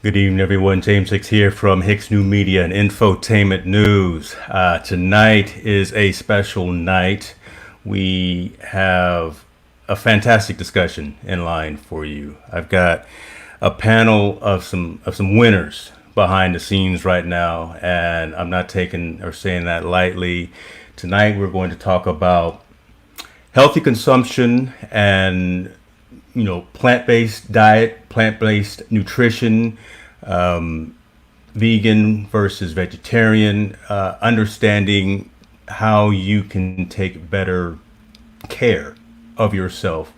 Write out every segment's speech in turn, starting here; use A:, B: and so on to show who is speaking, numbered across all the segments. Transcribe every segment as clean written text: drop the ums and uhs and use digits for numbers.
A: Good evening, everyone. James Hicks here from Hicks New Media and Infotainment News. Tonight is a special night. We have a fantastic discussion in line for you. I've got a panel of some winners behind the scenes right now, and I'm not taking or saying that lightly. Tonight, we're going to talk about healthy consumption and plant-based diet, plant-based nutrition, vegan versus vegetarian, understanding how you can take better care of yourself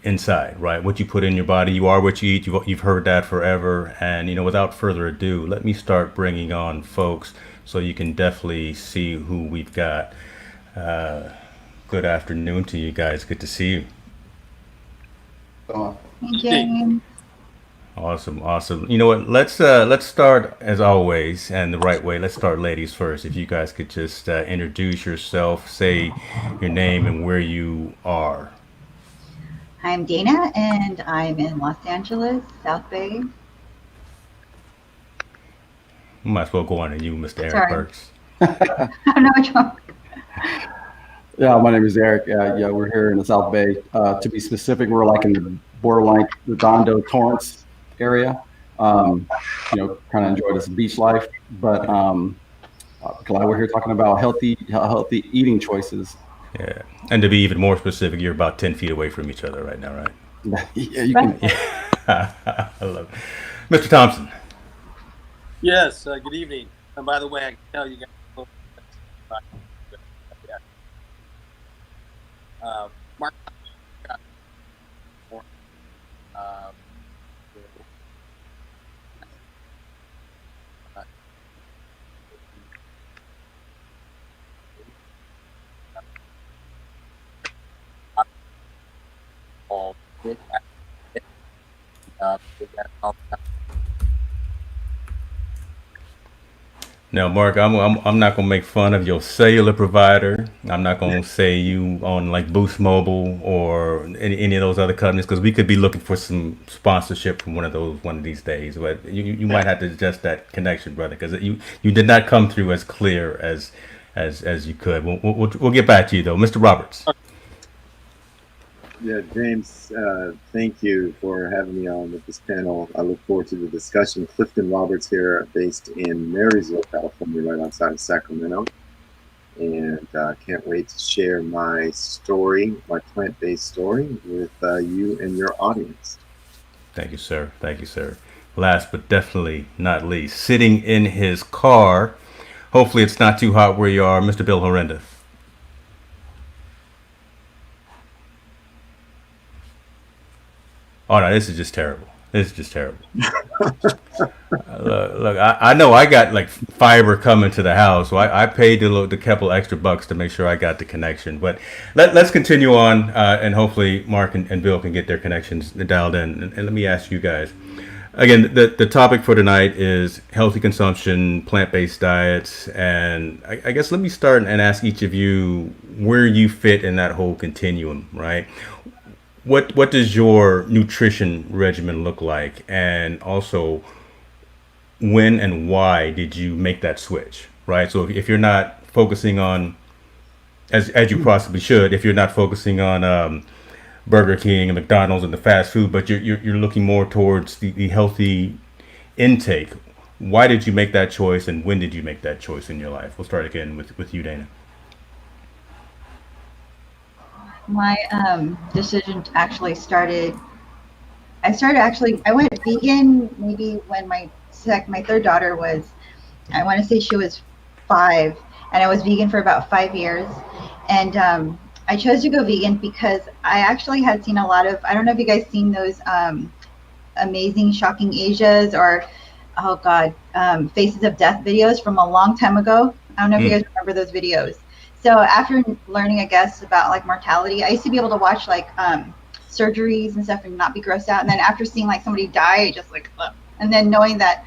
A: inside, right? What you put in your body, you are what you eat. You've heard that forever. And without further ado, let me start bringing on folks so you can definitely see who we've got. Good afternoon to you guys. Good to see you.
B: Hey, James.
A: Awesome. You know what? Let's start as always, and the right way. Let's start ladies first. If you guys could just introduce yourself, say your name and where you are.
B: I'm Dana, and I'm in Los Angeles, South Bay.
A: We might as well go on to you, Mr. Eric
B: Sorry.
A: Burks.
B: I don't know which one.
C: Yeah, my name is Eric. Yeah, we're here in the South Bay. To be specific, we're like in the borderline Redondo, Torrance area. Kind of enjoy this beach life, but glad we're here talking about healthy eating choices.
A: Yeah, and to be even more specific, you're about 10 feet away from each other right now, right?
C: Yeah, you
B: Right.
C: can.
A: I love it. Mr. Thompson.
D: Yes, good evening. And by the way, I can tell you guys, Mark, uh,
A: Now, Mark, I'm not gonna make fun of your cellular provider. I'm not gonna say you on like Boost Mobile or any of those other companies because we could be looking for some sponsorship from one of these days. But you might have to adjust that connection, brother, because you did not come through as clear as you could. We'll get back to you though, Mr. Roberts.
E: Yeah, James, thank you for having me on with this panel. I look forward to the discussion. Clifton Roberts here, based in Marysville, California, right outside of Sacramento. And can't wait to share my story, my plant-based story, with you and your audience.
A: Thank you, sir. Thank you, sir. Last but definitely not least, sitting in his car. Hopefully, it's not too hot where you are, Mr. Bill Horrenda. Oh no, this is just terrible. This is just terrible. Look, I know I got like fiber coming to the house, so I paid the couple extra bucks to make sure I got the connection. But let's continue on, and hopefully Mark and Bill can get their connections dialed in. And let me ask you guys again. The topic for tonight is healthy consumption, plant-based diets, and I guess let me start and ask each of you where you fit in that whole continuum, right? What does your nutrition regimen look like, and also when and why did you make that switch, right? So if you're not focusing on, as you possibly should, if you're not focusing on Burger King and McDonald's and the fast food, but you're looking more towards the healthy intake, why did you make that choice, and when did you make that choice in your life? We'll start again with you, Dana.
B: My decision actually started. I went vegan maybe when my third daughter was. I want to say she was 5, and I was vegan for about 5 years. And I chose to go vegan because I actually had seen a lot of. I don't know if you guys seen those amazing, shocking Asias or oh god, Faces of Death videos from a long time ago. I don't know if you
A: Mm.
B: guys remember those videos. So after learning, I guess, about like mortality, I used to be able to watch like surgeries and stuff and not be grossed out. And then after seeing like somebody die, I just like, ugh. And then knowing that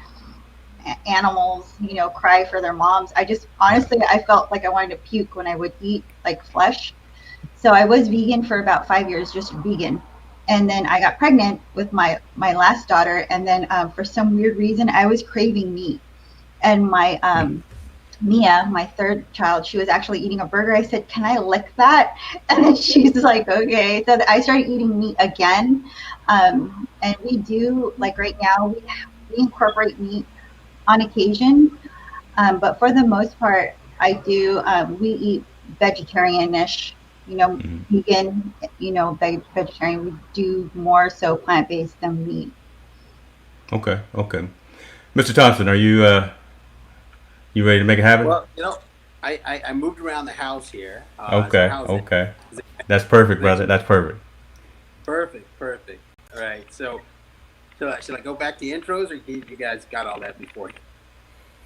B: animals, cry for their moms, I just honestly, I felt like I wanted to puke when I would eat like flesh. So I was vegan for about 5 years, just vegan. And then I got pregnant with my last daughter, and then for some weird reason I was craving meat. And my Mia, my third child, she was actually eating a burger. I said, "Can I lick that?" And then she's like, "Okay." So I started eating meat again, and we do, like, right now we incorporate meat on occasion, but for the most part, I do. We eat vegetarian-ish, vegan, vegetarian. We do more so plant-based than meat.
A: Okay. Mr. Thompson, are you you ready to make it happen?
D: Well, I moved around the house here.
A: Okay. That's perfect, brother. That's perfect.
D: Perfect. All right. So should I go back to intros, or you guys got all that before?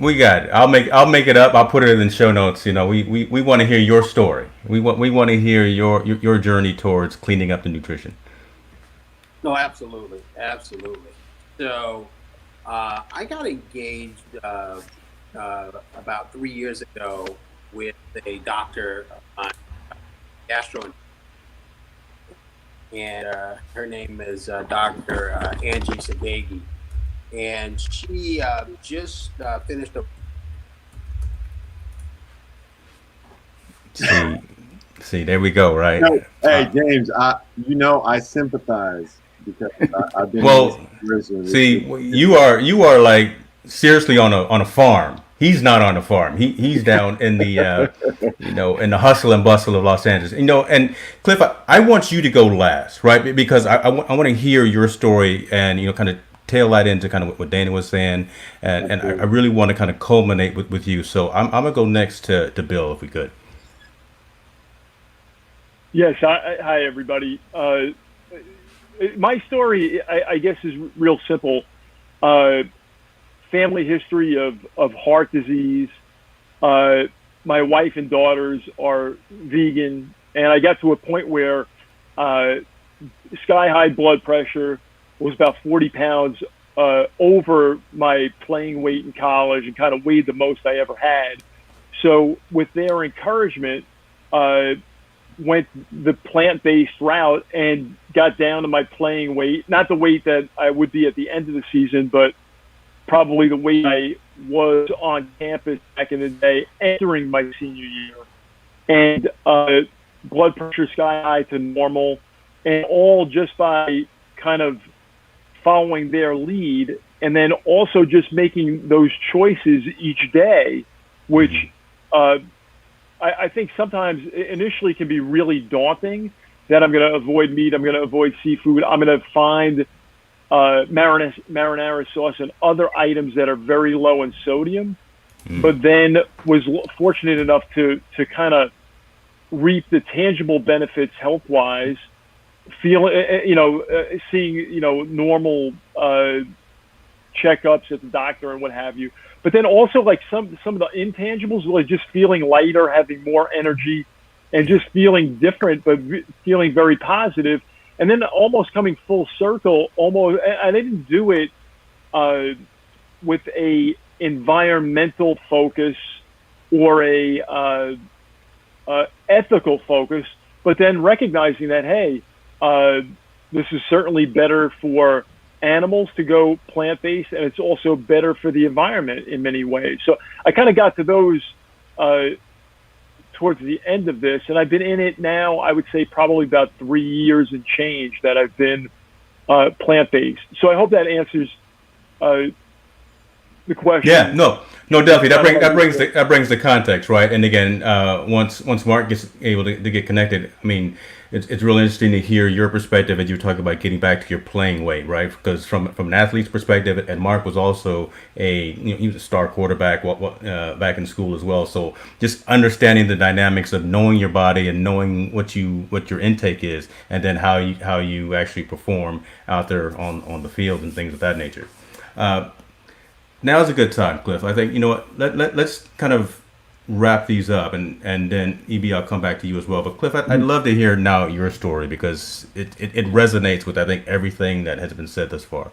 A: We got it. I'll make it up. I'll put it in show notes. We want to hear your story. We want to hear your journey towards cleaning up the nutrition.
D: No, absolutely. So I got engaged about 3 years ago with a doctor on gastro, and her name is Dr. Angie Sagagi, and she just finished a.
A: See, there we go, right?
E: Hey, James, I sympathize because I've been.
A: Well, see, you are like seriously on a farm. He's not on a farm. He's down in the in the hustle and bustle of Los Angeles. And Cliff, I want you to go last, right? Because I want to hear your story and kind of tail that into kind of what Dana was saying, and I really want to kind of culminate with you. So I'm gonna go next to Bill, if we could.
F: Yes. Hi, everybody. My story, I guess, is real simple. Family history of heart disease. My wife and daughters are vegan, and I got to a point where sky-high blood pressure, was about 40 pounds over my playing weight in college, and kind of weighed the most I ever had. So with their encouragement, went the plant-based route and got down to my playing weight, not the weight that I would be at the end of the season, but probably the weight I was on campus back in the day, entering my senior year. And blood pressure sky high to normal, and all just by kind of following their lead, and then also just making those choices each day, which I think sometimes initially can be really daunting, that I'm going to avoid meat, I'm going to avoid seafood, I'm going to find marinara sauce and other items that are very low in sodium, but then was fortunate enough to kind of reap the tangible benefits health-wise, seeing normal checkups at the doctor and what have you. But then also like some of the intangibles, like just feeling lighter, having more energy, and just feeling different, but feeling very positive. And then almost coming full circle, I didn't do it with a environmental focus or a ethical focus, but then recognizing that, hey, this is certainly better for animals to go plant-based, and it's also better for the environment in many ways. So I kind of got to those towards the end of this, and I've been in it now, I would say probably about 3 years and change that I've been plant-based. So I hope that answers the question.
A: Yeah, no, definitely. That brings the context, right? And again, once Mark gets able to get connected, I mean, it's really interesting to hear your perspective as you talk about getting back to your playing weight, right? Because from an athlete's perspective, and Mark was also he was a star quarterback back in school as well. So just understanding the dynamics of knowing your body and knowing what your intake is, and then how you actually perform out there on the field and things of that nature. Now's a good time, Cliff. I think, let's kind of wrap these up, and then EB, I'll come back to you as well. But Cliff, I'd love to hear now your story, because it resonates with, I think, everything that has been said thus far.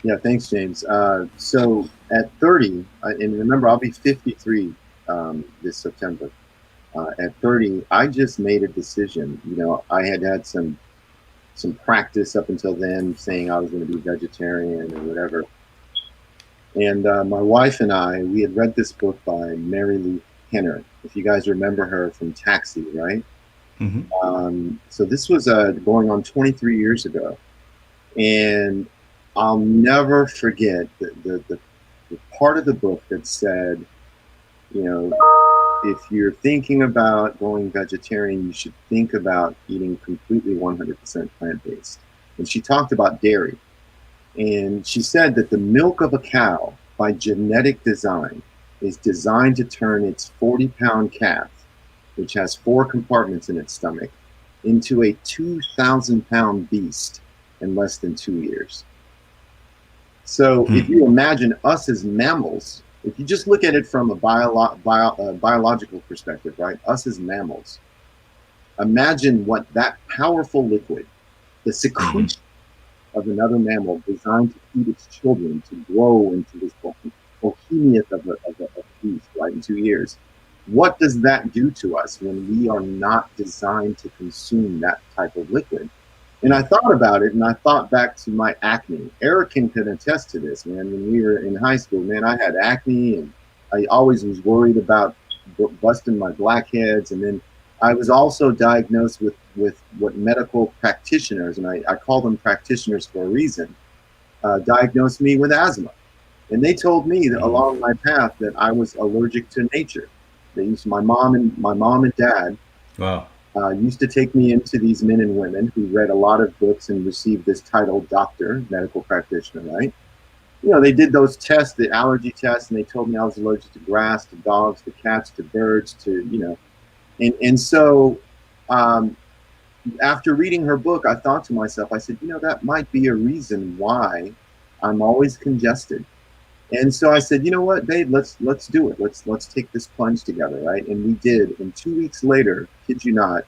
E: Yeah, thanks, James. So at 30, and remember, I'll be 53 this September. At 30, I just made a decision. I had some some practice up until then, saying I was going to be vegetarian or whatever. And my wife and I, we had read this book by Mary Lou Henner. If you guys remember her from Taxi, right? So this was going on 23 years ago. And I'll never forget the part of the book that said, you know, if you're thinking about going vegetarian, you should think about eating completely 100% plant-based. And she talked about dairy. And she said that the milk of a cow, by genetic design, is designed to turn its 40-pound calf, which has 4 compartments in its stomach, into a 2,000-pound beast in less than 2 years. So if you imagine us as mammals, if you just look at it from a biological perspective, right? Us as mammals, imagine what that powerful liquid, the secretion of another mammal designed to feed its children to grow into this behemoth of a beast, right, in 2 years. What does that do to us when we are not designed to consume that type of liquid? And I thought about it, and I thought back to my acne. Eric can attest to this, man. When we were in high school, man, I had acne, and I always was worried about busting my blackheads. And then I was also diagnosed with what medical practitioners, and I call them practitioners for a reason, diagnosed me with asthma. And they told me that along my path that I was allergic to nature. They used my mom and dad.
A: Wow.
E: Used to take me into these men and women who read a lot of books and received this title doctor, medical practitioner, right? You know, they did those tests, the allergy tests, and they told me I was allergic to grass, to dogs, to cats, to birds, to, you know. And so after reading her book, I thought to myself, I said, you know, that might be a reason why I'm always congested. And so I said, you know what, babe, let's do it. Let's take this plunge together, right? And we did. And 2 weeks later, kid you not,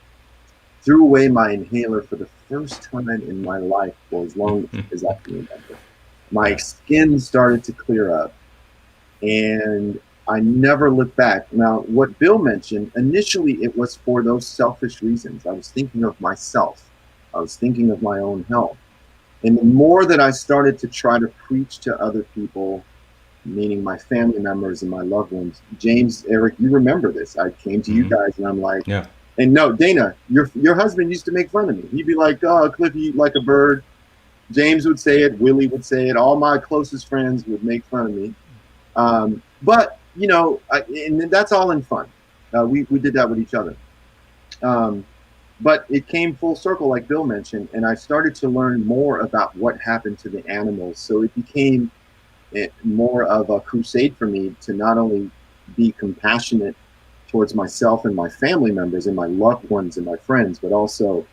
E: threw away my inhaler for the first time in my life for as long as I can remember. My skin started to clear up, and I never looked back. Now, what Bill mentioned, initially it was for those selfish reasons. I was thinking of myself. I was thinking of my own health. And the more that I started to try to preach to other people, meaning my family members and my loved ones. James, Eric, you remember this. I came to you guys and I'm like,
A: yeah.
E: And no, Dana, your husband used to make fun of me. He'd be like, oh, Cliff, you eat like a bird. James would say it. Willie would say it. All my closest friends would make fun of me. But, you know, and that's all in fun. We did that with each other. But it came full circle, like Bill mentioned, and I started to learn more about what happened to the animals. So it became more of a crusade for me to not only be compassionate towards myself and my family members and my loved ones and my friends, but also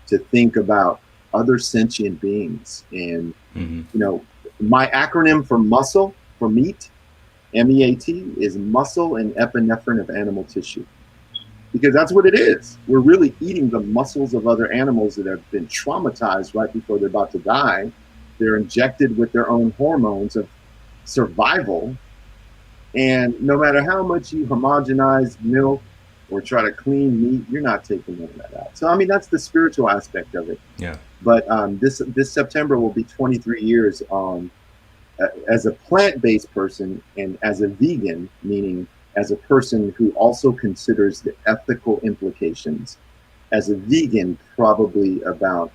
E: to think about other sentient beings. And, you know, my acronym for muscle, for meat, MEAT, is muscle and epinephrine of animal tissue. Because that's what it is. We're really eating the muscles of other animals that have been traumatized right before they're about to die. They're injected with their own hormones of survival, and no matter how much you homogenize milk or try to clean meat, you're not taking none of that out. So I mean, that's the spiritual aspect of it.
A: Yeah.
E: But this September will be 23 years as a plant-based person and as a vegan, meaning as a person who also considers the ethical implications. As a vegan, probably about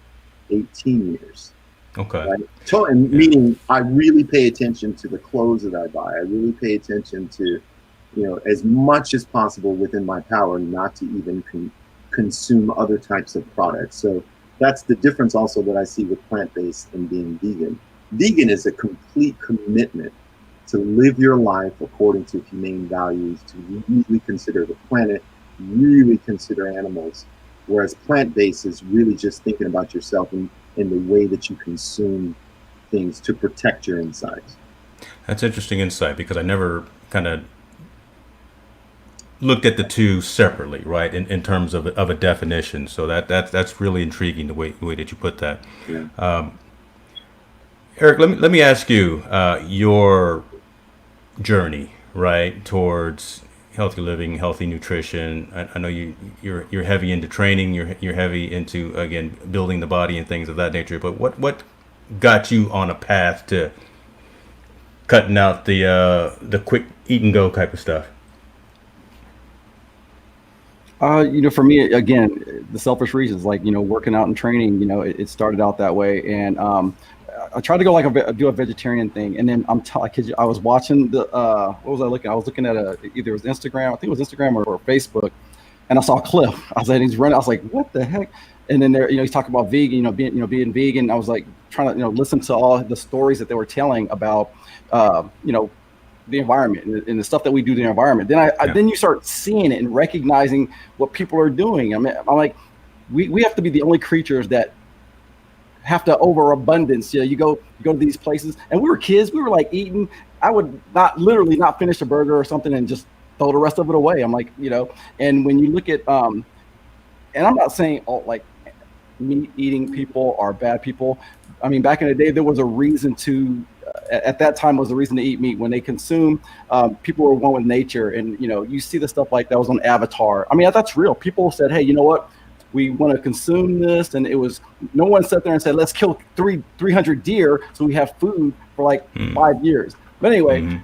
E: 18 years.
A: Okay.
E: Right? And meaning I really pay attention to the clothes that I buy. I really pay attention to, you know, as much as possible within my power not to even consume other types of products. So that's the difference also that I see with plant-based and being vegan. Vegan is a complete commitment to live your life according to humane values, to really consider the planet, really consider animals, whereas plant-based is really just thinking about yourself and in the way that you consume things to protect your insides.
A: That's interesting insight, because I never kind of looked at the two separately, right? In terms of a definition. So that's really intriguing the way that you put that.
E: Yeah.
A: Eric, let me ask you your journey, right, towards healthy living, healthy nutrition. I know you're heavy into training. You're heavy into, again, building the body and things of that nature. But what got you on a path to cutting out the quick eat and go type of stuff?
C: For me, again, the selfish reasons, like, working out and training, it started out that way. And I tried to go do a vegetarian thing. And then I was watching what was I looking? I was looking at either it was Instagram, I think it was Instagram or Facebook. And I saw a clip. I was like, he's running. I was like, what the heck? And then there, he's talking about vegan, being vegan. I was like trying to, listen to all the stories that they were telling about, the environment and the stuff that we do to the environment. Then then you start seeing it and recognizing what people are doing. I mean, I'm like, we have to be the only creatures that have to overabundance. You go to these places, and we were kids. We were like eating. I would literally not finish a burger or something and just throw the rest of it away. I'm like, and when you look at, and I'm not saying all like meat eating people are bad people. I mean, back in the day, there was a reason to, at that time was the reason to eat meat. When they consume, people were one with nature. And, you see the stuff like that was on Avatar. I mean, that's real. People said, hey, you know what? We want to consume this. And it was, no one sat there and said, let's kill 300 deer so we have food for like 5 years. But anyway,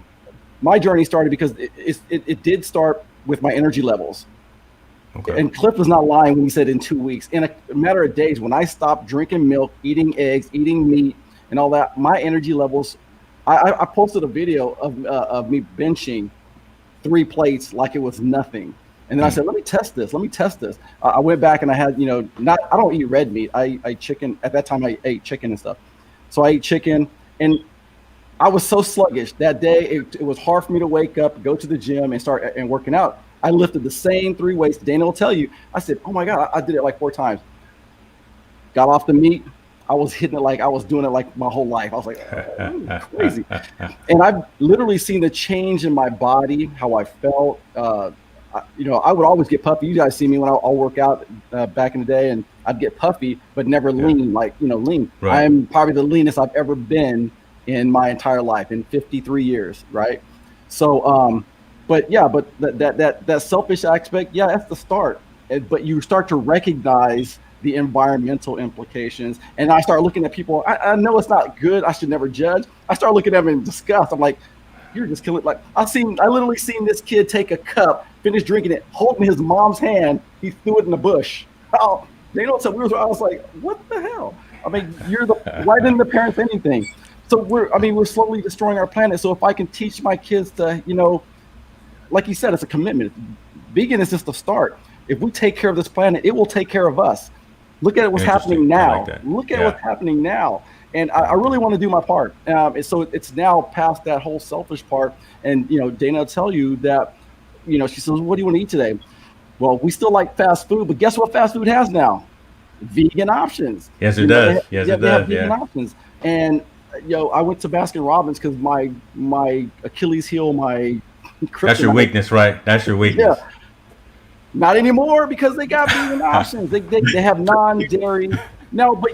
C: my journey started because it did start with my energy levels. Okay. And Cliff was not lying when he said in 2 weeks. In a matter of days, when I stopped drinking milk, eating eggs, eating meat, and all that, my energy levels, I posted a video of me benching 3 plates like it was nothing. And then I said, let me test this. I went back and I had, I don't eat red meat. I eat chicken. At that time, I ate chicken and stuff. So I ate chicken, and I was so sluggish that day. It was hard for me to wake up, go to the gym, and start and working out. I lifted the same 3 weights. Dana will tell you. I said, oh my God, I did it like 4 times. Got off the meat. I was hitting it like I was doing it like my whole life. I was like, oh, crazy. And I've literally seen the change in my body, how I felt. I would always get puffy. You guys see me when I'll work out back in the day, and I'd get puffy, but never lean, lean. Right. I'm probably the leanest I've ever been in my entire life, in 53 years, right? So, but that selfish aspect, that's the start. But you start to recognize the environmental implications. And I start looking at people, I know it's not good, I should never judge. I start looking at them in disgust. I'm like, you're just killing, like, I literally seen this kid take a cup, finish drinking it, holding his mom's hand, he threw it in the bush. Oh, I was like, what the hell? I mean, why didn't the parents anything? So we're slowly destroying our planet. So if I can teach my kids to, like you said, it's a commitment. Vegan is just the start. If we take care of this planet, it will take care of us. Look at what's happening now. Look at what's happening now. And I really want to do my part. So it's now past that whole selfish part. And, Dana will tell you that, she says, what do you want to eat today? Well, we still like fast food, but guess what fast food has now? Vegan options.
A: Yes, it does.
C: They have vegan options. And, I went to Baskin Robbins because my Achilles heel, my kryptonite.
A: That's your weakness, right? That's your weakness.
C: Yeah. Not anymore, because they got vegan options. They have non-dairy. No, but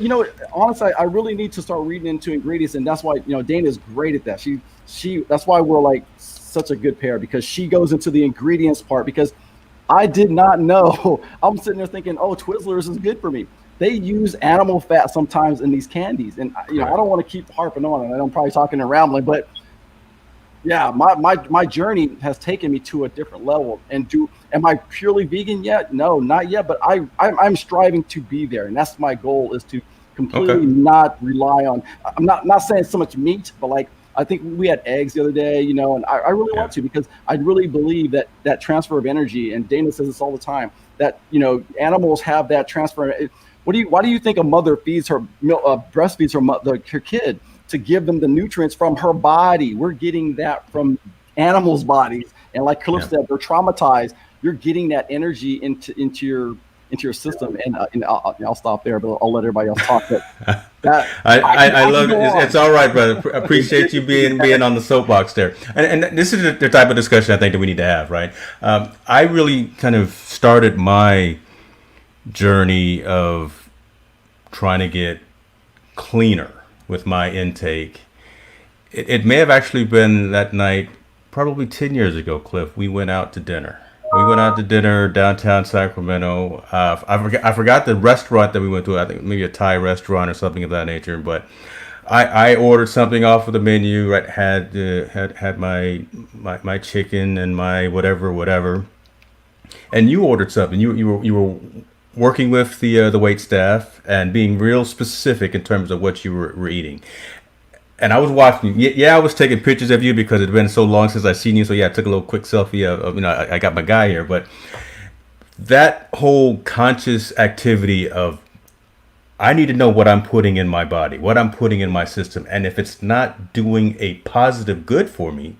C: honestly, I really need to start reading into ingredients, and that's why Dana is great at that. She that's why we're like such a good pair, because she goes into the ingredients part. Because I did not know. I'm sitting there thinking, oh, Twizzlers is good for me. They use animal fat sometimes in these candies, and I don't want to keep harping on it. I'm probably talking and rambling, but yeah, my journey has taken me to a different level. Am I purely vegan yet? No, not yet. But I'm striving to be there, and that's my goal, is to completely not rely on. I'm not saying so much meat, but like I think we had eggs the other day, and I really want to, because I really believe that transfer of energy. And Dana says this all the time, that animals have that transfer. Why do you think a mother feeds her breastfeeds her kid? To give them the nutrients from her body. We're getting that from animals' bodies. And like Cliff said, they're traumatized. You're getting that energy into your system. And I'll stop there, but I'll let everybody else talk. But
A: I love it. It's all right, brother. Appreciate you being on the soapbox there. And this is the type of discussion I think that we need to have, right? I really kind of started my journey of trying to get cleaner with my intake. It may have actually been that night probably 10 years ago, Cliff, we went out to dinner. We went out to dinner downtown Sacramento. I forgot the restaurant that we went to. I think maybe a Thai restaurant or something of that nature. But I ordered something off of the menu. Right, had my chicken and my whatever. And you ordered something. You were working with the wait staff and being real specific in terms of what you were eating. And I was watching. Yeah, I was taking pictures of you because it's been so long since I've seen you. So yeah, I took a little quick selfie of I got my guy here. But that whole conscious activity of I need to know what I'm putting in my body, what I'm putting in my system, and if it's not doing a positive good for me,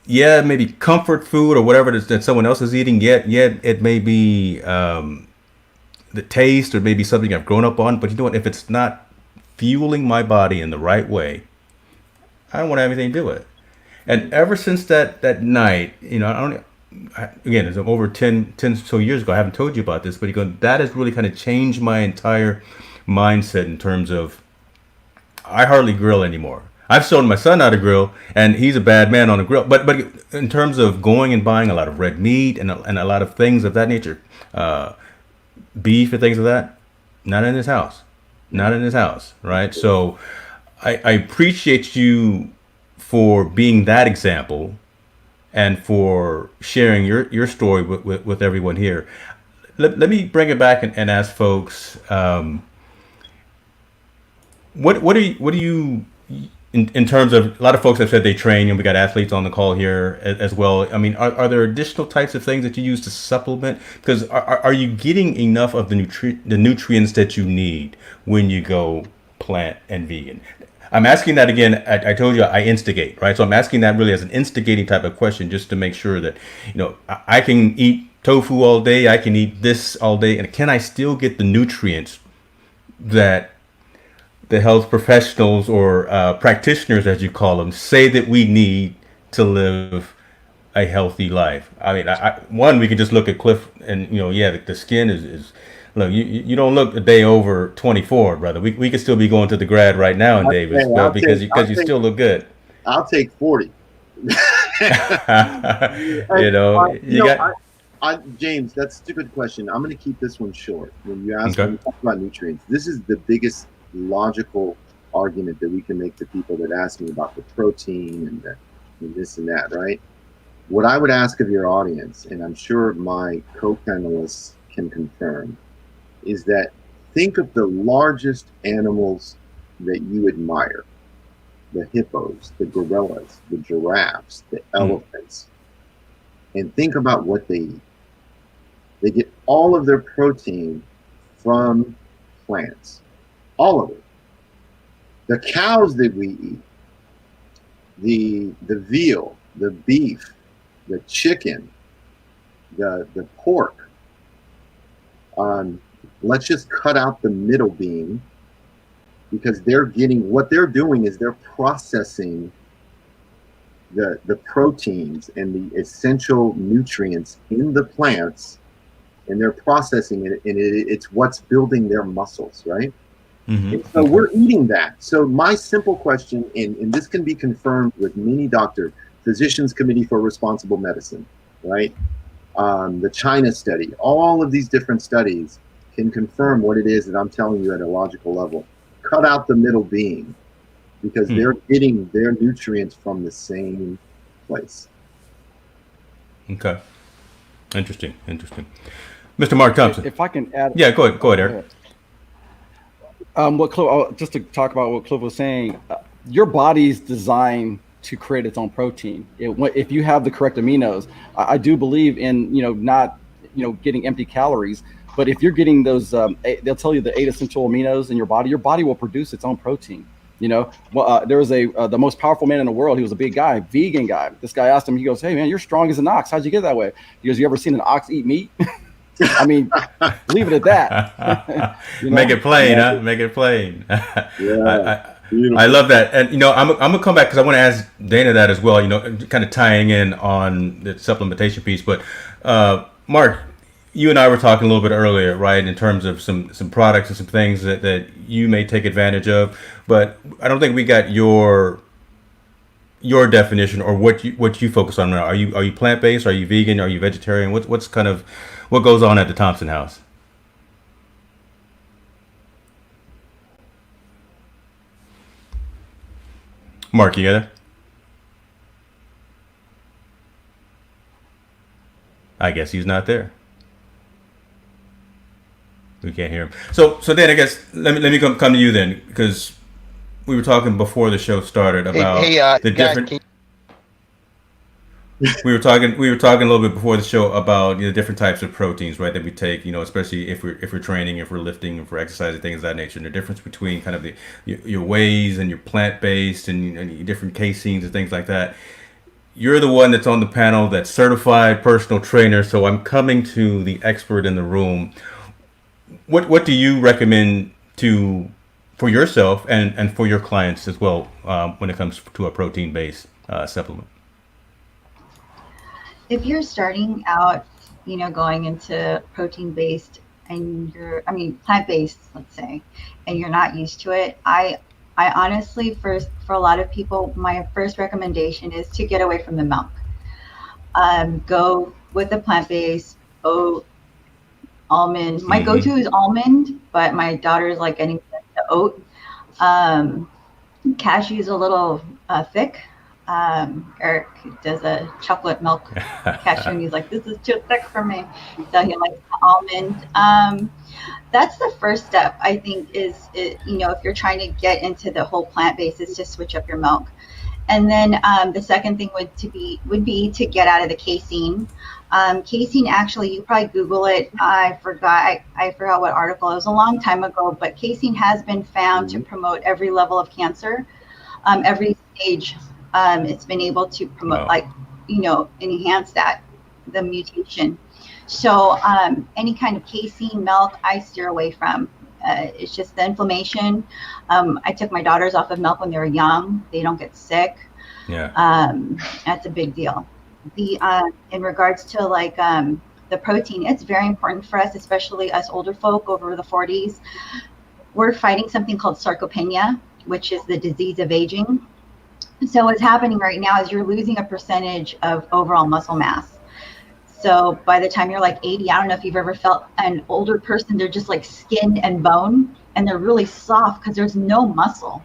A: yeah, maybe comfort food or whatever it is that someone else is eating. Yet it may be the taste or maybe something I've grown up on. But you know what? If it's not fueling my body in the right way, I don't want to have anything to do with it. And ever since that night, again, it's over 10 so years ago. I haven't told you about this, but that has really kind of changed my entire mindset in terms of I hardly grill anymore. I've shown my son how to grill, and he's a bad man on the grill. But in terms of going and buying a lot of red meat and a lot of things of that nature, beef and things of that, not in his house. Not in his house, right? So I appreciate you for being that example and for sharing your story with everyone here. Let me bring it back and ask folks, what do you in terms of, a lot of folks have said they train, and we got athletes on the call here as well. I mean, are there additional types of things that you use to supplement? Because are you getting enough of the nutrients that you need when you go plant and vegan? I'm asking that again. I told you I instigate, right? So I'm asking that really as an instigating type of question, just to make sure that, I can eat tofu all day, I can eat this all day, and can I still get the nutrients that the health professionals or practitioners, as you call them, say that we need to live a healthy life? I mean, we can just look at Cliff, and the skin is look. You don't look a day over 24, brother. We could still be going to the grad right now in Davis, because you still look good.
E: I'll take 40. James, that's a stupid question. I'm going to keep this one short. When you ask when you talk about nutrients, this is the biggest logical argument that we can make to people that ask me about the protein and this and that, right? What I would ask of your audience, and I'm sure my co-panelists can confirm, is that think of the largest animals that you admire: the hippos, the gorillas, the giraffes, the elephants, and think about what they eat. They get all of their protein from plants. All of it. The cows that we eat, the veal, the beef, the chicken, the pork. Let's just cut out the middle beam, because what they're doing is they're processing the proteins and the essential nutrients in the plants, and they're processing it, and it's what's building their muscles, right? Mm-hmm. And so we're eating that. So my simple question, and this can be confirmed with many Physicians Committee for Responsible Medicine, right? The China study, all of these different studies can confirm what it is that I'm telling you at a logical level. Cut out the middle beam, because they're getting their nutrients from the same place. Okay.
A: Interesting. Mr. Mark Thompson.
C: If I can add.
A: Yeah, go ahead, Eric.
C: Just to talk about what Cliff was saying, your body's designed to create its own protein. If you have the correct aminos, I do believe in not getting empty calories, but if you're getting those, they'll tell you the 8 essential aminos in your body will produce its own protein. There was the most powerful man in the world. He was a big guy, vegan guy. This guy asked him, he goes, "Hey man, you're strong as an ox. How'd you get that way?" He goes, "You ever seen an ox eat meat?" I mean, leave it at that.
A: Make it plain, huh? Make it plain. Yeah. I love that. And, I'm going to come back because I want to ask Dana that as well, kind of tying in on the supplementation piece. But, Mark, you and I were talking a little bit earlier, right, in terms of some products and some things that you may take advantage of. But I don't think we got your your definition or what you focus on now? Are you plant based? Are you vegan? Are you vegetarian? What's kind of what goes on at the Thompson house? Mark, you got it? I guess he's not there. We can't hear him. So then I guess let me come to you then, because we were talking before the show started about the different. We were talking a little bit before the show about the different types of proteins, right, that we take. Especially if we're training, if we're lifting, if we're exercising, things of that nature. And the difference between kind of your wheys and your plant based and your different caseins and things like that. You're the one that's on the panel that's certified personal trainer. So I'm coming to the expert in the room. What do you recommend for yourself and for your clients as well when it comes to a protein based supplement?
B: If you're starting out, going into protein based and plant based, let's say, and you're not used to it, I honestly, for a lot of people, my first recommendation is to get away from the milk. Go with the plant based, oat, almond. My go-to is almond, but my daughter's like getting the oat. Cashew's a little thick. Eric does a chocolate milk cashew and he's like, this is too thick for me. So he likes the almond. That's the first step, I think, if you're trying to get into the whole plant-based, is to switch up your milk. And then the second thing would be to get out of the casein. Casein, actually, you probably Google it. I forgot what article. It was a long time ago, but casein has been found to promote every level of cancer, every stage. It's been able to promote, enhance the mutation. So any kind of casein milk, I steer away from. It's just the inflammation. I took my daughters off of milk when they were young. They don't get sick.
A: Yeah.
B: That's a big deal. In regards to the protein, it's very important for us, especially us older folk over the 40s. We're fighting something called sarcopenia, which is the disease of aging. So what's happening right now is you're losing a percentage of overall muscle mass. So by the time you're like 80, I don't know if you've ever felt an older person, they're just like skin and bone, and they're really soft because there's no muscle.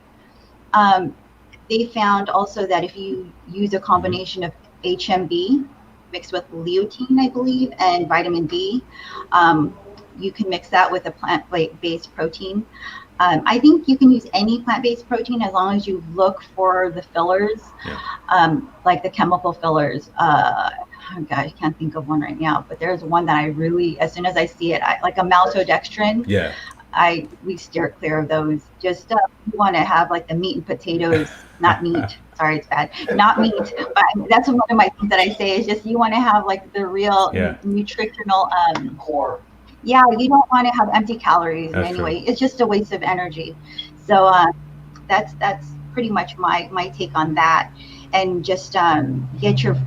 B: They found also that if you use a combination of HMB mixed with lutein, I believe, and vitamin D, you can mix that with a plant-based protein. I think you can use any plant-based protein as long as you look for the fillers, like the chemical fillers. Oh God, I can't think of one right now, but there's one that I really, as soon as I see it, like a maltodextrin.
A: Yeah.
B: We steer clear of those. Just you want to have like the meat and potatoes, not meat. Sorry, it's bad. Not meat. But that's one of my things that I say is just you want to have like the real nutritional core. Yeah, you don't want to have empty calories in any way. It's just a waste of energy. So that's pretty much my take on that. And just get your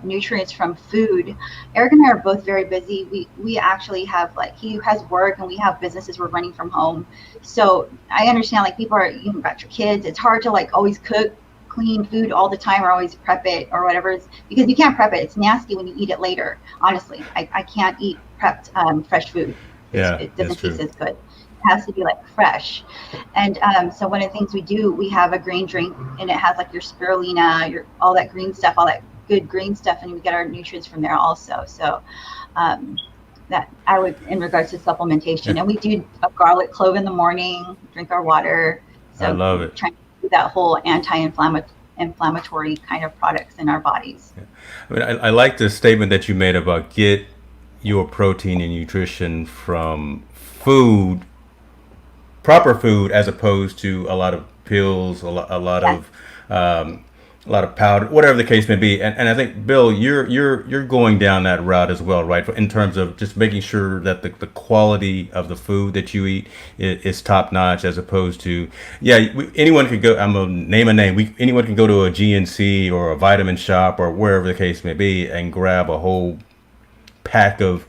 B: nutrients from food. Eric and I are both very busy. We actually have he has work and we have businesses we're running from home. So I understand people are, you've got your kids. It's hard to always cook clean food all the time or always prep it or whatever, because you can't prep it. It's nasty when you eat it later. Honestly, I can't eat prepped fresh food. It doesn't taste as good. It has to be fresh. And so one of the things we do, we have a green drink and it has your spirulina, all that green stuff, all that good green stuff, and we get our nutrients from there also. So that I would, in regards to supplementation, and we do a garlic clove in the morning, drink our water. So
A: I love it.
B: Trying to do that whole anti-inflammatory kind of products in our bodies.
A: I mean, I like the statement that you made about get your protein and nutrition from food, proper food, as opposed to a lot of pills, a lot of powder, whatever the case may be. And I think, Bill, you're going down that route as well, right? In terms of just making sure that the quality of the food that you eat is top notch, as opposed to, anyone could go, I'm gonna name a name, anyone can go to a GNC or a vitamin shop or wherever the case may be and grab a whole pack of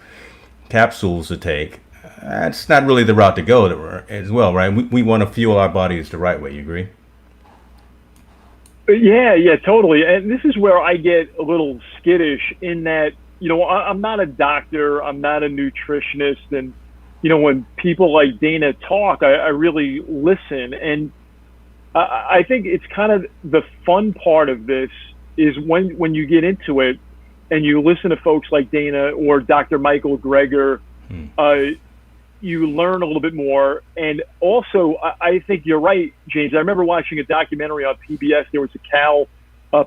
A: capsules to take. That's not really the route to go as well, right? We want to fuel our bodies the right way. You agree?
F: Yeah, totally. And this is where I get a little skittish in that, I'm not a doctor, I'm not a nutritionist. And, when people like Dana talk, I really listen. And I think it's kind of the fun part of this is when you get into it and you listen to folks like Dana or Dr. Michael Greger, you learn a little bit more. And also, I think you're right, James. I remember watching a documentary on PBS. There was a Cal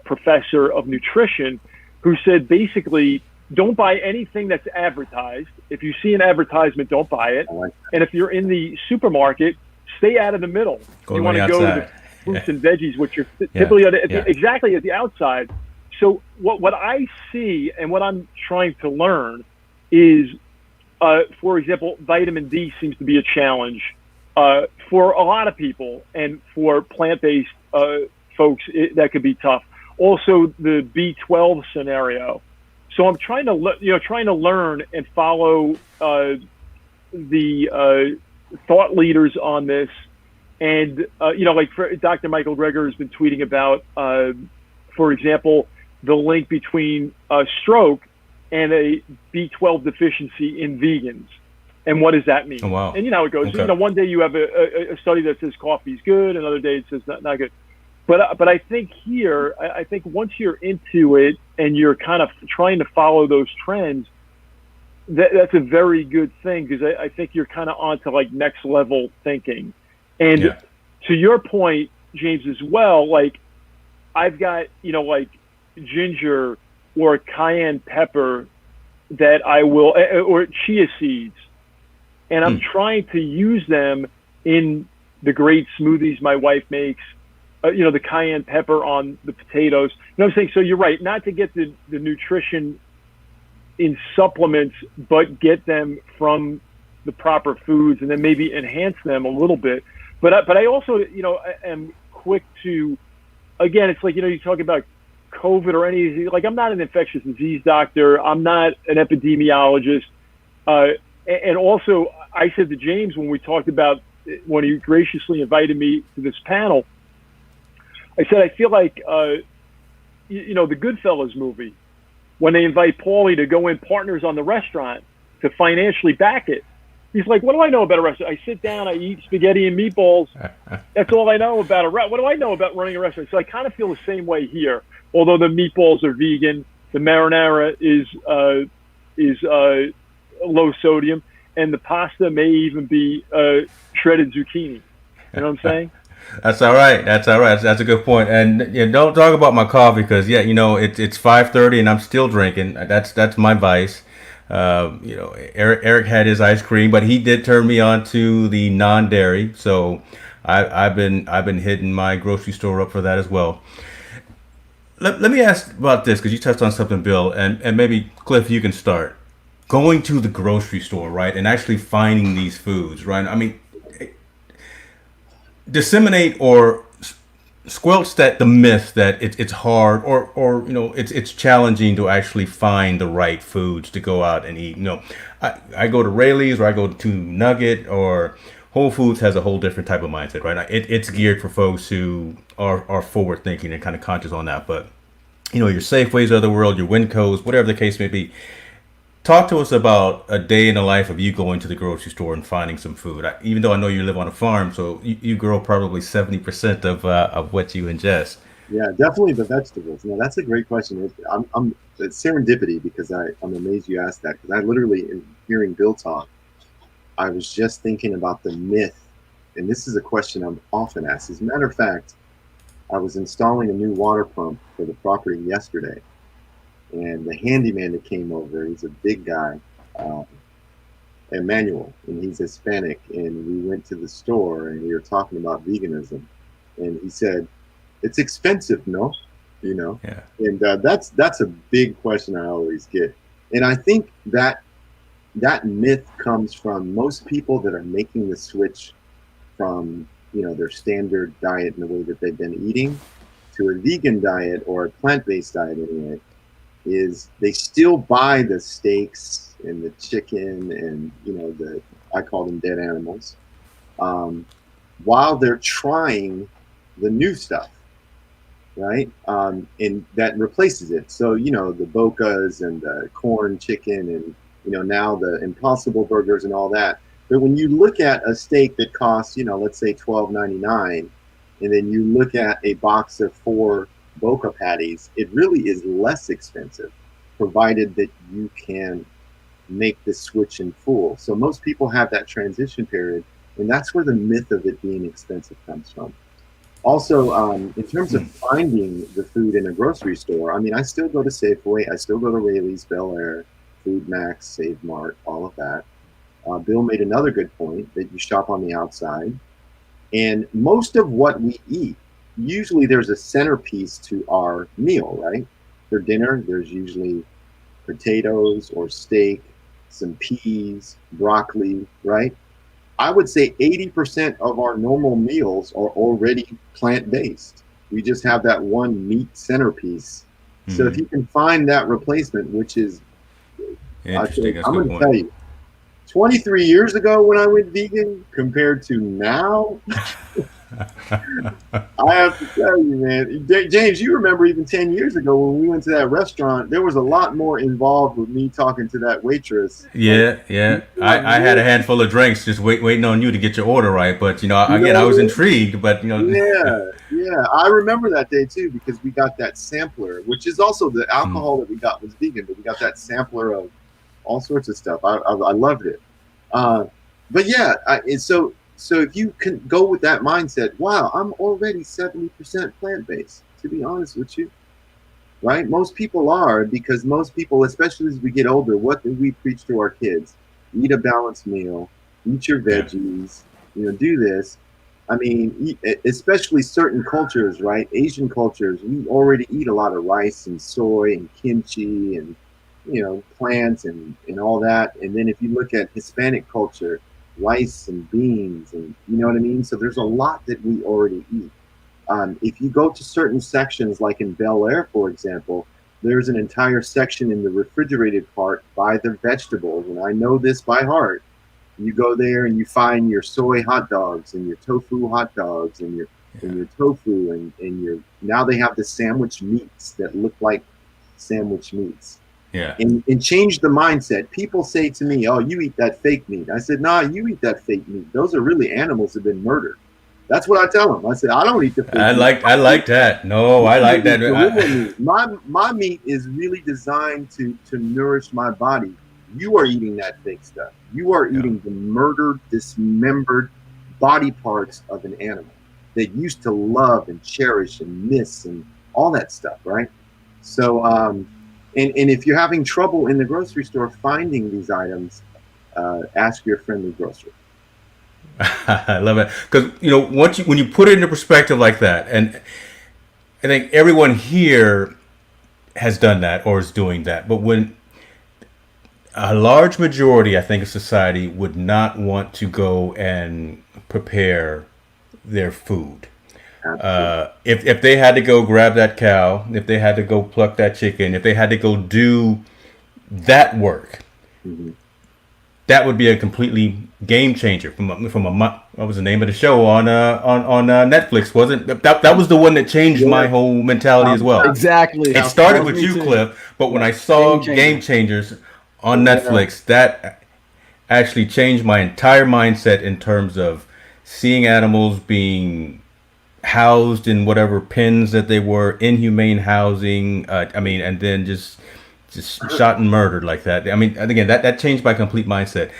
F: professor of nutrition who said basically, don't buy anything that's advertised. If you see an advertisement, don't buy it. And if you're in the supermarket, stay out of the middle. You want to go to the fruits and veggies, which are typically exactly at the outside. So what I see and what I'm trying to learn is, for example, vitamin D seems to be a challenge for a lot of people, and for plant-based folks, that could be tough. Also, the B12 scenario. So I'm trying to learn and follow the thought leaders on this, and like Dr. Michael Greger has been tweeting about, for example, the link between stroke and a B12 deficiency in vegans. And what does that mean?
A: Oh, wow.
F: And you know how it goes.
A: Okay.
F: One day you have a study that says coffee's good, another day it says not good. But I think here, I think once you're into it and you're kind of trying to follow those trends, that's a very good thing, because I think you're kind of onto like next level thinking. And to your point, James, as well, like I've got, like ginger or cayenne pepper that I will, or chia seeds, and I'm trying to use them in the great smoothies my wife makes. The cayenne pepper on the potatoes. You know what I'm saying? So you're right, not to get the nutrition in supplements, but get them from the proper foods, and then maybe enhance them a little bit. But I also, am quick to, again, it's like, you talk about COVID or any, like, I'm not an infectious disease doctor. I'm not an epidemiologist. And also, I said to James when we talked about, when he graciously invited me to this panel, I said, I feel like, the Goodfellas movie, when they invite Paulie to go in partners on the restaurant to financially back it. He's like, what do I know about a restaurant? I sit down, I eat spaghetti and meatballs. That's all I know about a restaurant. What do I know about running a restaurant? So I kind of feel the same way here. Although the meatballs are vegan, the marinara is low sodium, and the pasta may even be shredded zucchini. You know what I'm saying?
A: That's all right. That's a good point. And don't talk about my coffee, because it's 5:30 and I'm still drinking. That's my vice. Eric had his ice cream, but he did turn me on to the non-dairy. So I've been hitting my grocery store up for that as well. Let me ask about this, because you touched on something, Bill, and maybe Cliff, you can start. Going to the grocery store, right, and actually finding these foods, right? I mean, disseminate or squelch the myth that it's hard, or it's challenging to actually find the right foods to go out and eat. I go to Rayleigh's, or I go to Nugget, or Whole Foods has a whole different type of mindset, right? It's geared for folks who are forward thinking and kind of conscious on that. But your Safeways of the world, your Wincos, whatever the case may be. Talk to us about a day in the life of you going to the grocery store and finding some food. Even though I know you live on a farm, so you grow probably 70% of what you ingest.
E: Yeah, definitely the vegetables. No, that's a great question. It's serendipity, because I'm amazed you asked that, because I literally, in hearing Bill talk, I was just thinking about the myth, and this is a question I'm often asked. As a matter of fact, I was installing a new water pump for the property yesterday. And the handyman that came over, he's a big guy, Emmanuel, and he's Hispanic. And we went to the store and we were talking about veganism. And he said, it's expensive, no?
A: Yeah.
E: And that's a big question I always get. And I think that myth comes from most people that are making the switch from, their standard diet and the way that they've been eating to a vegan diet, or a plant-based diet anyway. Is they still buy the steaks and the chicken and I call them dead animals, while they're trying the new stuff. right? And that replaces it. So, you know, the bocas and the corn chicken and, you know, now the Impossible burgers and all that. But when you look at a steak that costs, you know, let's say $12.99, and then you look at a box of 4 boca patties, it really is less expensive, provided that you can make the switch in full. So most people have that transition period, and that's where the myth of it being expensive comes from. Also, in terms of finding the food in a grocery store, I mean, I still go to Safeway, I still go to Rayleigh's, Bel Air, Food Max, Save Mart, all of that. Bill made another good point that you shop on the outside. And most of what we eat, usually there's a centerpiece to our meal, right? For dinner, there's usually potatoes or steak, some peas, broccoli, right? I would say 80% of our normal meals are already plant-based. We just have that one meat centerpiece. So if you can find that replacement, which is,
A: Interesting. That's a
E: I'm
A: good
E: going to
A: point.
E: tell you, 23 years ago when I went vegan compared to now, I have to tell you, man, James, you remember even 10 years ago when we went to that restaurant, there was a lot more involved with me talking to that waitress.
A: Yeah, yeah. I had a handful of drinks just waiting on you to get your order right. But, you know,
E: You
A: again,
E: know
A: I was
E: what?
A: intrigued, but, you know.
E: Yeah. I remember that day too because we got that sampler, which is also the alcohol that we got was vegan, but we got that sampler of all sorts of stuff. I loved it. But yeah, so if you can go with that mindset, wow, I'm already 70% plant-based, to be honest with you, right? Most people are, because most people, especially as we get older, what do we preach to our kids? Eat a balanced meal, eat your
A: Yeah.
E: veggies, you know, do this. I mean, especially certain cultures, right? Asian cultures, we already eat a lot of rice and soy and kimchi and, you know, plants and all that. And then if you look at Hispanic culture, rice and beans and, you know what I mean? So there's a lot that we already eat. If you go to certain sections, like in Bel Air, for example, there's an entire section in the refrigerated part by the vegetables. And I know this by heart. You go there and you find your soy hot dogs and your tofu hot dogs and your tofu and your, now they have the sandwich meats that look like sandwich meats.
A: Yeah.
E: And change the mindset. People say to me, "Oh, you eat that fake meat." I said, "Nah, you eat that fake meat. Those are really animals that have been murdered." That's what I tell them. I said, "I don't eat the fake meat.
A: I like that. No, I like that.
E: The real meat. My meat is really designed to nourish my body. You are eating that fake stuff. You are eating the murdered, dismembered body parts of an animal that used to love and cherish and miss and all that stuff, right?" So, and if you're having trouble in the grocery store finding these items, ask your friendly grocer.
A: I love it because, you know, when you put it into perspective like that, and I think everyone here has done that or is doing that, but when a large majority, I think, of society would not want to go and prepare their food. If they had to go grab that cow, if they had to go pluck that chicken, if they had to go do that work, that would be a completely game changer. What was the name of the show on Netflix? Wasn't that was the one that changed my whole mentality as well.
C: Exactly.
A: It started with
C: Me
A: you,
C: too.
A: Cliff, but when I saw Game Changers on Netflix, that actually changed my entire mindset in terms of seeing animals being housed in whatever pens that they were, inhumane housing. I mean, and then just shot and murdered like that. I mean, again, that changed my complete mindset.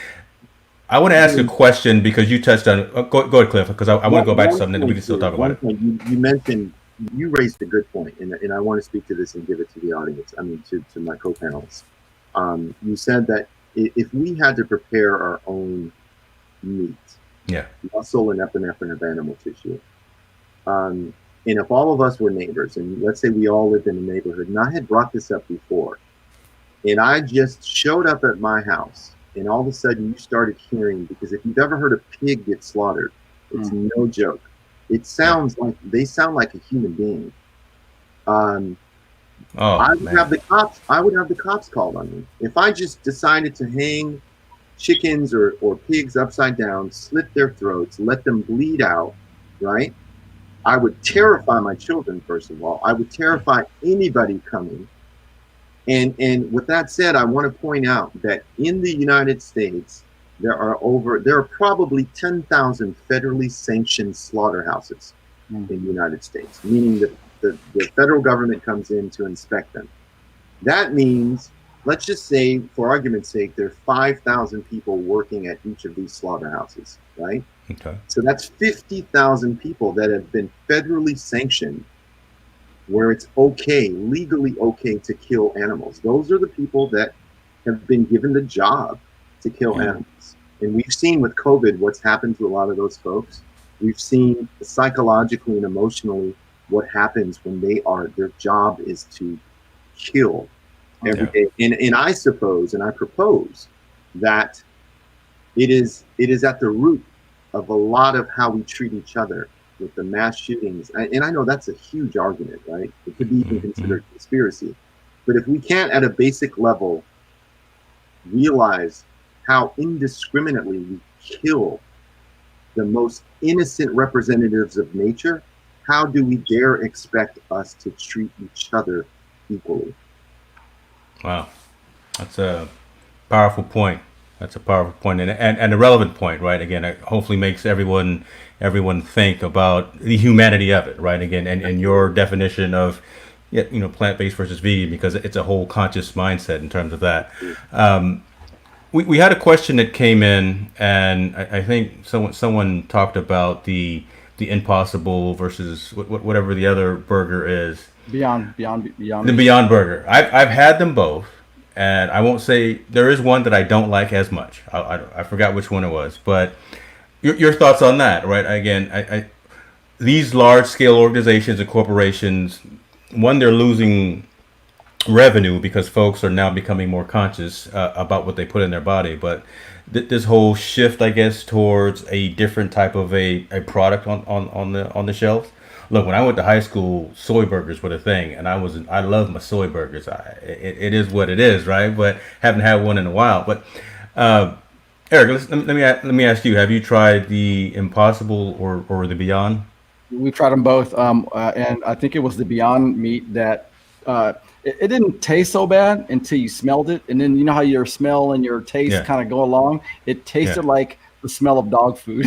A: I want to ask a question because you touched on. Go ahead, Cliff, because I want to go back to something and we can still talk about it.
E: You mentioned, you raised a good point, and I want to speak to this and give it to the audience. I mean, to my co-panelists. You said that if we had to prepare our own meat, muscle and epinephrine of animal tissue, and if all of us were neighbors, and let's say we all lived in a neighborhood, and I had brought this up before, and I just showed up at my house, and all of a sudden you started hearing, because if you've ever heard a pig get slaughtered, it's no joke. It sounds like, they sound like a human being. I would have the cops called on me. If I just decided to hang chickens or pigs upside down, slit their throats, let them bleed out, right? I would terrify my children, first of all. I would terrify anybody coming. And with that said, I want to point out that in the United States, there are probably 10,000 federally sanctioned slaughterhouses in the United States, meaning that the federal government comes in to inspect them. That means, let's just say, for argument's sake, there are 5,000 people working at each of these slaughterhouses, right?
A: Okay.
E: So that's 50,000 people that have been federally sanctioned, where it's okay, legally okay, to kill animals. Those are the people that have been given the job to kill animals. And we've seen with COVID what's happened to a lot of those folks. We've seen psychologically and emotionally what happens when their job is to kill every day. And I suppose, and I propose, that it is at the root of a lot of how we treat each other with the mass shootings. And I know that's a huge argument, right? It could be even considered conspiracy. But if we can't, at a basic level, realize how indiscriminately we kill the most innocent representatives of nature, how do we dare expect us to treat each other equally?
A: Wow, that's a powerful point. That's a powerful point, and a relevant point, right? Again, it hopefully makes everyone think about the humanity of it, right? Again, and your definition of, plant-based versus vegan, because it's a whole conscious mindset in terms of that. We had a question that came in, and I think someone talked about the Impossible versus whatever the other burger is.
C: Beyond.
A: The Beyond Burger. I've had them both, and I won't say there is one that I don't like as much. I forgot which one it was, but your thoughts on that, right? Again, these large scale organizations and corporations, one, they're losing revenue because folks are now becoming more conscious about what they put in their body, but this whole shift, I guess, towards a different type of a product on the shelves. Look, when I went to high school, soy burgers were the thing, and I love my soy burgers. It is what it is, right? But haven't had one in a while. But Eric, let me ask you: have you tried the Impossible or the Beyond?
C: We've tried them both, and I think it was the Beyond meat that it didn't taste so bad until you smelled it, and then you know how your smell and your taste kind of go along. It tasted like the smell of dog food.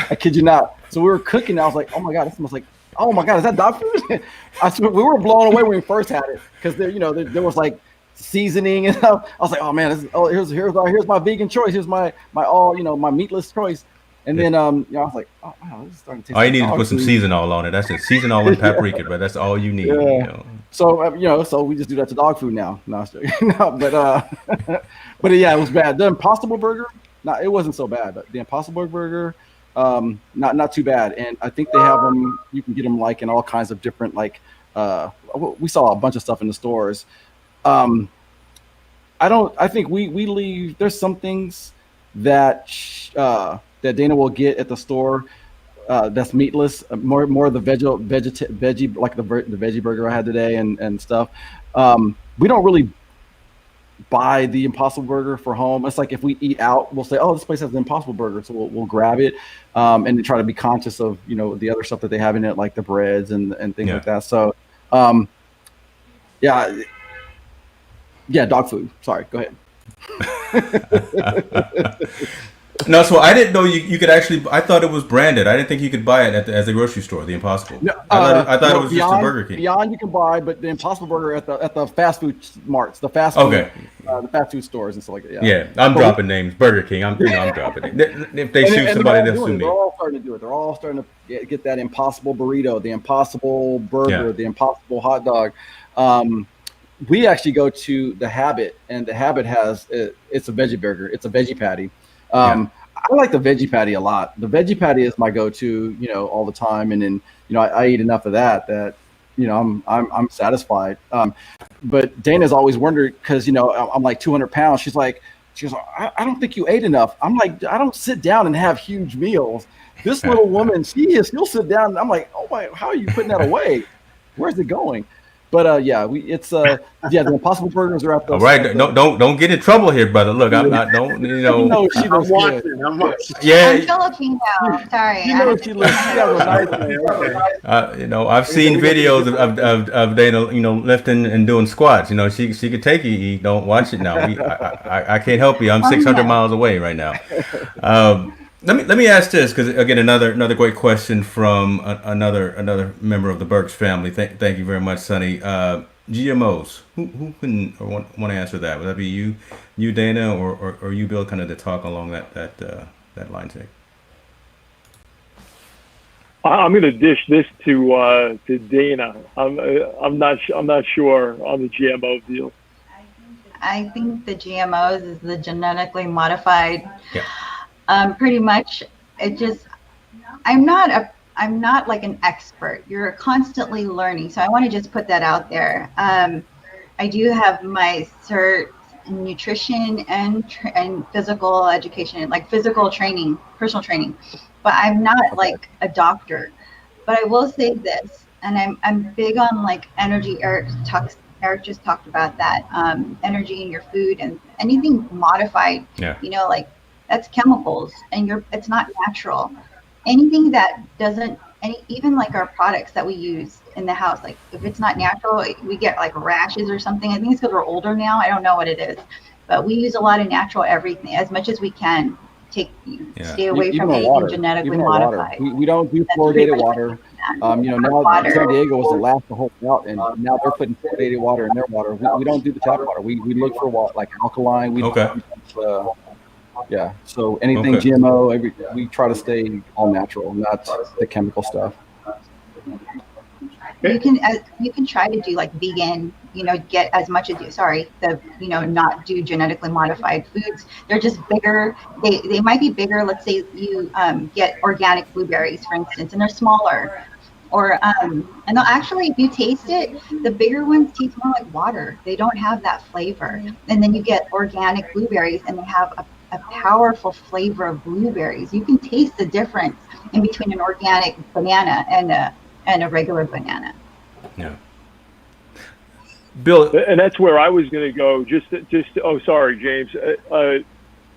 C: I kid you not. So we were cooking. I was like, "Oh my god, it smells like. Oh my god, is that dog food?" I swear, we were blown away when we first had it because there was like seasoning and stuff. I was like, "Oh man, here's my vegan choice. Here's my my meatless choice." And then I was like, "Oh wow, this is starting to taste."
A: All you
C: like
A: need is to put some seasonal on it. That's it. Seasonal and paprika, but that's all you need.
C: Yeah. So so we just do that to dog food now. No, but yeah, it was bad. The Impossible Burger, it wasn't so bad. But the Impossible Burger, not too bad. And I think they have them. You can get them like in all kinds of different we saw a bunch of stuff in the stores. I think we leave. There's some things that Dana will get at the store that's meatless. More of the veggie like the veggie burger I had today and stuff. We don't really buy the Impossible Burger for home. It's like if we eat out, we'll say, "Oh, this place has the Impossible Burger," so we'll grab it and then try to be conscious of the other stuff that they have in it, like the breads and things like that. So dog food. Sorry, go ahead.
A: No, so I didn't know you could actually. I thought it was branded. I didn't think you could buy it at the grocery store. The Impossible. No, I thought it was just a Burger King.
C: Beyond you can buy, but the Impossible Burger at the fast food marts, the fast food, the fast food stores and stuff like that.
A: Yeah, I'm dropping names. Burger King. I'm dropping it. If they sue somebody, they'll sue me.
C: They're all starting to do it. They're all starting to get that Impossible Burrito, the Impossible Burger, the Impossible Hot Dog. We actually go to the Habit, and the Habit has it's a veggie burger. It's a veggie patty. I like the veggie patty a lot. The veggie patty is my go-to, all the time. And then, I eat enough of that I'm satisfied. But Dana's always wondered because, I'm like 200 pounds. She goes, I don't think you ate enough. I'm like, I don't sit down and have huge meals. This little woman, she'll sit down. And I'm like, oh my, how are you putting that away? Where's it going? But yeah, the Impossible Burgers are at the.
A: All right, don't get in trouble here, brother. Look, I'm not. Don't
C: You know she
E: I'm
C: looks good.
E: watching. I'm watching.
B: I'm
A: Yeah,
B: Filipino. Sorry.
C: You know she looks. She has a nice.
A: I've seen videos of Dana, lifting and doing squats. She could take you. Don't watch it now. I can't help you. I'm 600 miles away right now. Let me ask this, because again, another great question from another member of the Burks family. Thank you very much, Sonny. GMOs. Who can or want to answer that? Would that be you, Dana, or you, Bill, kind of to talk along that line today?
F: I'm going to dish this to Dana. I'm not sure on the GMO deal.
B: I think the GMOs is the genetically modified.
A: Yeah.
B: Pretty much, I'm not like an expert. You're constantly learning, so I want to just put that out there. I do have my cert in nutrition and physical education, like physical training, personal training, but I'm not like a doctor. But I will say this, and I'm big on like energy. Eric just talked about that, energy in your food and anything modified.
A: Yeah.
B: Like that's chemicals, and it's not natural. Anything that doesn't, even like our products that we use in the house, like if it's not natural, we get like rashes or something. I think it's because we're older now. I don't know what it is, but we use a lot of natural everything as much as we can. Stay away from anything genetically modified.
C: We don't do fluoridated water. Now San Diego was the last to hold out, and now they're putting fluoridated water in their water. We don't do the tap water. We look for water like alkaline. Yeah. So anything GMO, we try to stay all natural, not the chemical stuff.
B: You can try to do like vegan, get as much as not do genetically modified foods. They're just bigger. They might be bigger. Let's say you get organic blueberries, for instance, and they're smaller. Or and they'll actually, if you taste it, the bigger ones taste more like water. They don't have that flavor. And then you get organic blueberries, and they have a powerful flavor of blueberries. You can taste the difference in between an organic banana and a regular banana.
A: Yeah. Bill,
F: and that's where I was going to go. Oh, sorry, James.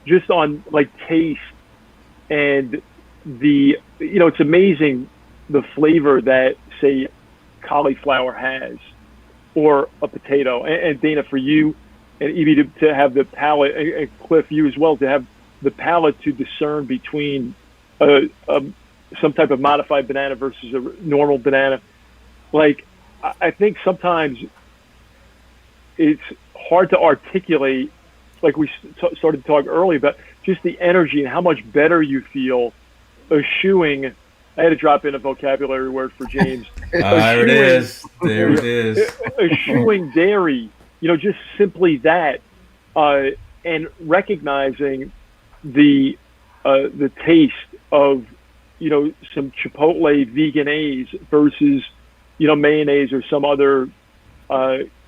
F: Just on like taste and it's amazing the flavor that say cauliflower has, or a potato. And Dana, for you, and Evie to have the palate, and Cliff, you as well, to have the palate to discern between some type of modified banana versus a normal banana. Like, I think sometimes it's hard to articulate, like we started to talk earlier, about just the energy and how much better you feel eschewing. I had to drop in a vocabulary word for James.
A: There it is.
F: Eschewing dairy, just simply that, and recognizing the taste of some Chipotle veganese versus mayonnaise or some other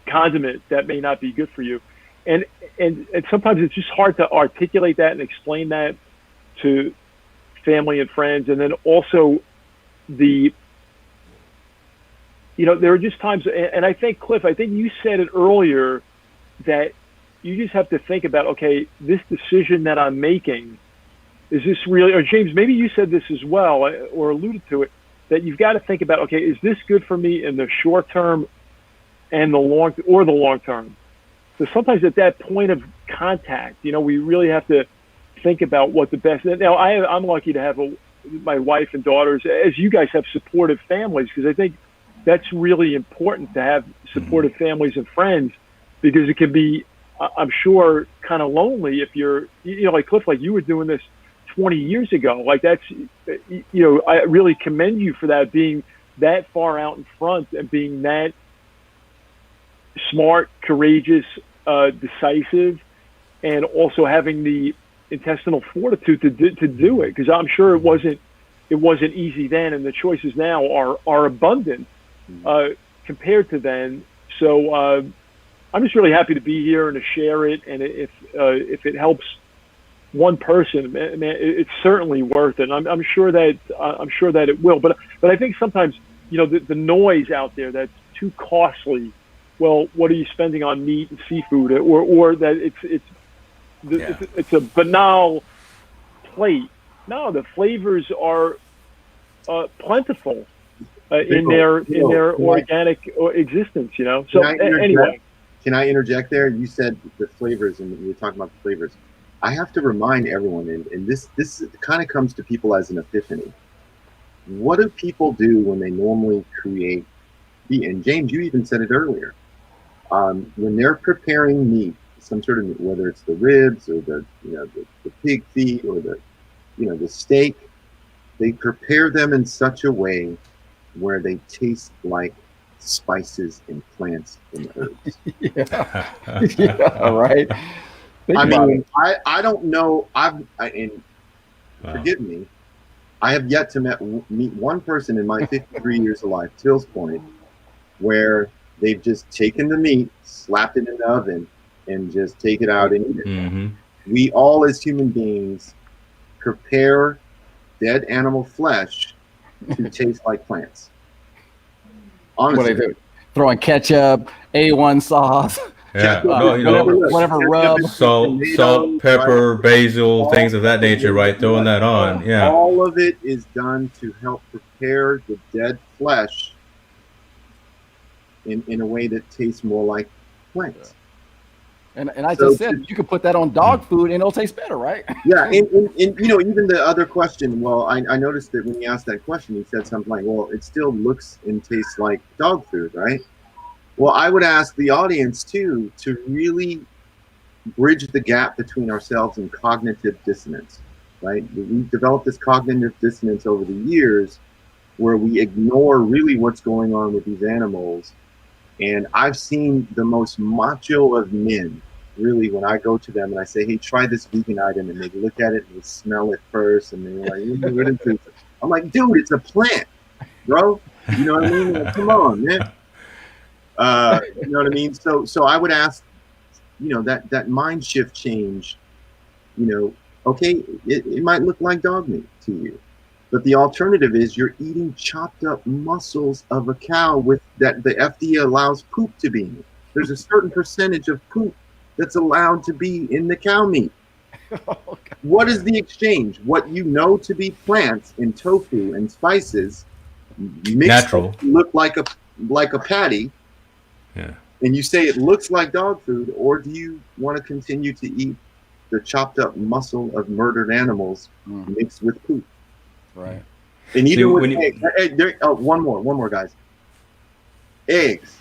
F: condiment that may not be good for you, and sometimes it's just hard to articulate that and explain that to family and friends. And then also there are just times, and I think, Cliff, you said it earlier, that you just have to think about, okay, this decision that I'm making, is this really, or James, maybe you said this as well, or alluded to it, that you've got to think about, okay, is this good for me in the short term and the long term? So sometimes at that point of contact, we really have to think about what the best. Now, I'm lucky to have my wife and daughters, as you guys have supportive families, because I think that's really important to have supportive families and friends, because it can be, I'm sure, kind of lonely if you're, like Cliff, like you were doing this 20 years ago. Like that's, I really commend you for that, being that far out in front and being that smart, courageous, decisive, and also having the intestinal fortitude to do it, because I'm sure it wasn't easy then, and the choices now are abundant compared to then. So I'm just really happy to be here and to share it, and if it helps one person, man, it's certainly worth it. And I'm sure that it will. But I think sometimes the noise out there that's too costly. Well, what are you spending on meat and seafood, or that it's a banal plate? No, the flavors are plentiful in their organic existence. So anyway.
E: Can I interject there? You said the flavors, and you were talking about the flavors. I have to remind everyone, and this kind of comes to people as an epiphany. What do people do when they normally create meat? And James, you even said it earlier. When they're preparing meat, some sort of meat, whether it's the ribs or the pig feet or the steak, they prepare them in such a way where they taste like spices and plants and herbs.
C: Yeah, right.
E: I don't know. Forgive me. I have yet to meet one person in my 53 years of life, Till's point, where they've just taken the meat, slapped it in the oven, and just take it out and eat it.
A: Mm-hmm.
E: We all, as human beings, prepare dead animal flesh to taste like plants. Honestly,
C: What they do? Throwing ketchup, A1 sauce,
A: Yeah.
C: whatever rub,
A: salt, pepper, basil, things of that nature, right? Throwing that on. Yeah.
E: All of it is done to help prepare the dead flesh in a way that tastes more like plants.
C: And I just said you could put that on dog food and it'll taste better, right?
E: Yeah, and even the other question. Well, I noticed that when he asked that question, he said something like, "Well, it still looks and tastes like dog food, right?" Well, I would ask the audience too to really bridge the gap between ourselves and cognitive dissonance, right? We've developed this cognitive dissonance over the years where we ignore really what's going on with these animals. And I've seen the most macho of men, really, when I go to them and I say, "Hey, try this vegan item," and they look at it and they smell it first, and they're like, "What is this?" I'm like, "Dude, it's a plant, bro." You know what I mean? Like, come on, man. You know what I mean? So I would ask, that mind shift change. Okay, it might look like dog meat to you, but the alternative is you're eating chopped up muscles of a cow with that the FDA allows poop to be in it. There's a certain percentage of poop that's allowed to be in the cow meat. What is the exchange? What you know to be plants and tofu and spices, mix
A: Natural.
E: Look like a patty.
A: Yeah.
E: And you say it looks like dog food, or do you want to continue to eat the chopped up muscle of murdered animals mixed with poop?
C: Right.
E: And even with eggs, one more, guys. Eggs.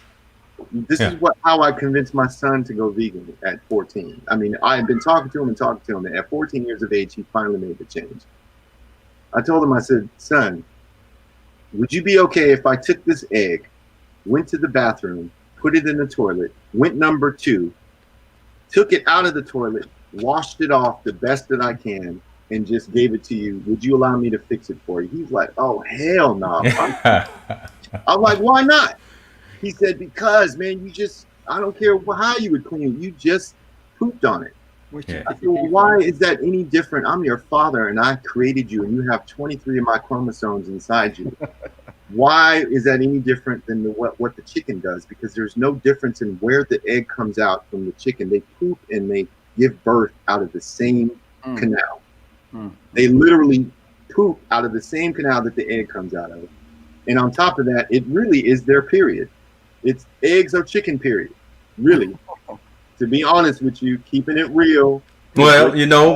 E: This is how I convinced my son to go vegan at 14. I mean, I had been talking to him, and at 14 years of age, he finally made the change. I told him, I said, "Son, would you be okay if I took this egg, went to the bathroom, put it in the toilet, went number 2, took it out of the toilet, washed it off the best that I can, and just gave it to you? Would you allow me to fix it for you?" He's like, "Oh, hell no." I'm like, "Why not?" He said, "Because, man, I don't care how you would clean it. You just pooped on it."
A: Yeah.
E: I said, "Well, why is that any different? I'm your father, and I created you, and you have 23 of my chromosomes inside you. Why is that any different than what the chicken does? Because there's no difference in where the egg comes out from the chicken. They poop and they give birth out of the same canal. They literally poop out of the same canal that the egg comes out of. And on top of that, it really is their period. It's eggs or chicken period. Really. To be honest with you, keeping it real.
A: Well,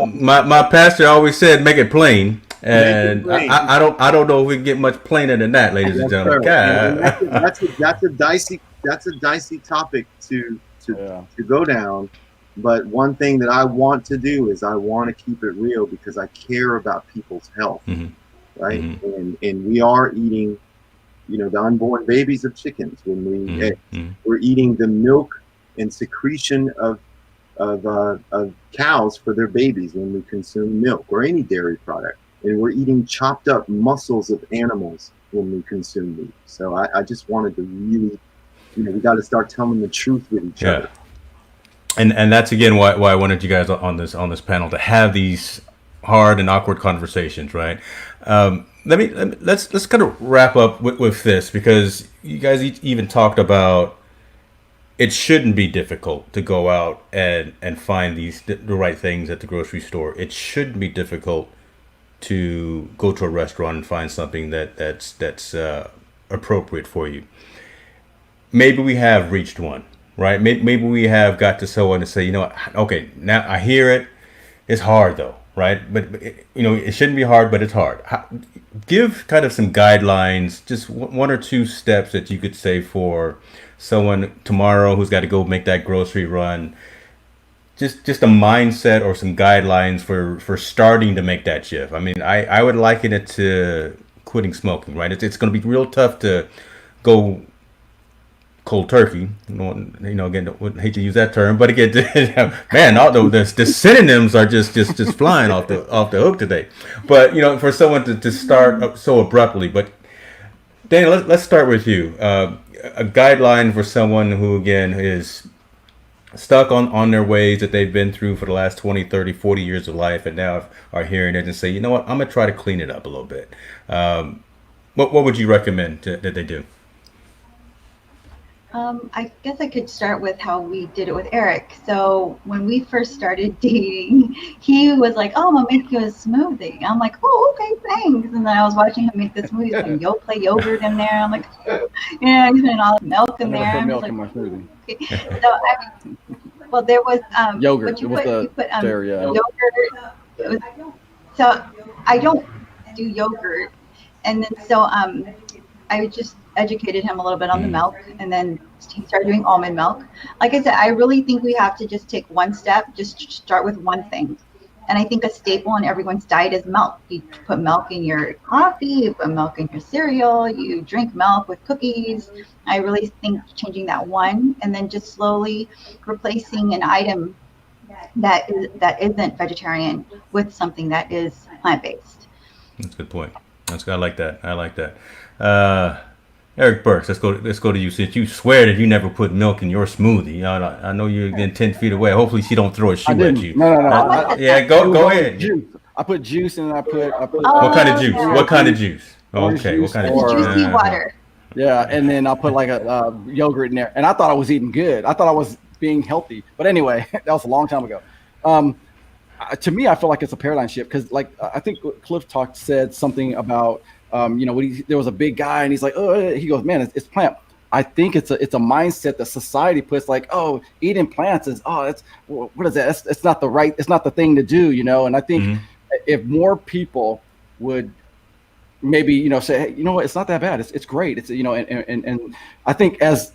A: my pastor always said, "Make it plain." And I don't know if we can get much plainer than that, ladies and gentlemen.
E: That's a dicey topic to go down. But one thing that I want to do is I want to keep it real because I care about people's health, right? And we are eating, the unborn babies of chickens when we eggs. We're eating the milk and secretion of cows for their babies when we consume milk or any dairy product. And we're eating chopped up muscles of animals when we consume meat. So I just wanted to really, we got to start telling the truth with each other.
A: And that's again why I wanted you guys on this panel to have these hard and awkward conversations, right? let's kind of wrap up with this, because you guys even talked about it shouldn't be difficult to go out and find the right things at the grocery store. It shouldn't be difficult to go to a restaurant and find something that's appropriate for you. Maybe we have reached one, right? Maybe we have got to someone to say, you know what, okay, now I hear it. It's hard though, right? But it shouldn't be hard, but it's hard. Give kind of some guidelines, just one or two steps that you could say for someone tomorrow who's got to go make that grocery run. Just a mindset or some guidelines for starting to make that shift. I mean, I would liken it to quitting smoking, right? It's going to be real tough to go cold turkey. Again, I hate to use that term, but again, man, all the synonyms are just flying off the hook today. But for someone to start so abruptly. But Daniel, let's start with you. A guideline for someone who again is stuck on their ways that they've been through for the last 20, 30, 40 years of life, and now are hearing it and say, you know what, I'm gonna try to clean it up a little bit. What would you recommend that they do?
B: I guess I could start with how we did it with Eric. So when we first started dating, he was like, "Oh, I'm gonna make you a smoothie." I'm like, "Oh, okay, thanks." And then I was watching him make the smoothie, and play yogurt in there. I'm like, "Yeah, he's putting all the milk in there."
C: I
B: I'm
C: never put milk
B: like,
C: in my smoothie.
B: okay. So well, there was
C: Yogurt.
B: But you
C: with the
B: put
C: dairy, yeah.
B: yogurt. So I don't do yogurt, and then so I just educated him a little bit on the milk, and then he started doing almond milk. Like I said, I really think we have to just take one step, just start with one thing. And I think a staple in everyone's diet is milk. You put milk in your coffee, you put milk in your cereal, you drink milk with cookies. I really think changing that one, and then just slowly replacing an item that isn't vegetarian with something that is plant-based.
A: That's a good point. I like that. Eric Burks, let's go to you. Since you swear that you never put milk in your smoothie, I know you're getting 10 feet away. Hopefully she don't throw a shoe at you.
C: No.
A: Yeah, go ahead.
C: Juice. I put juice and I put.
A: What kind of juice?
B: Yeah.
A: What kind of juice?
C: Orange
A: Okay,
C: juice
A: what kind of
C: or-
A: juice?
B: Juicy water.
C: Yeah, and then I'll put like a yogurt in there. And I thought I was eating good. I thought I was being healthy. But anyway, that was a long time ago. To me, I feel like it's a paradigm shift because, like, I think Cliff said something about, there was a big guy and he's like, oh, he goes, man, it's plant. I think it's a mindset that society puts like, oh, eating plants is, what is that? It's not the thing to do, And I think if more people would maybe, say, hey, you know what, it's not that bad. It's great. It's, and I think as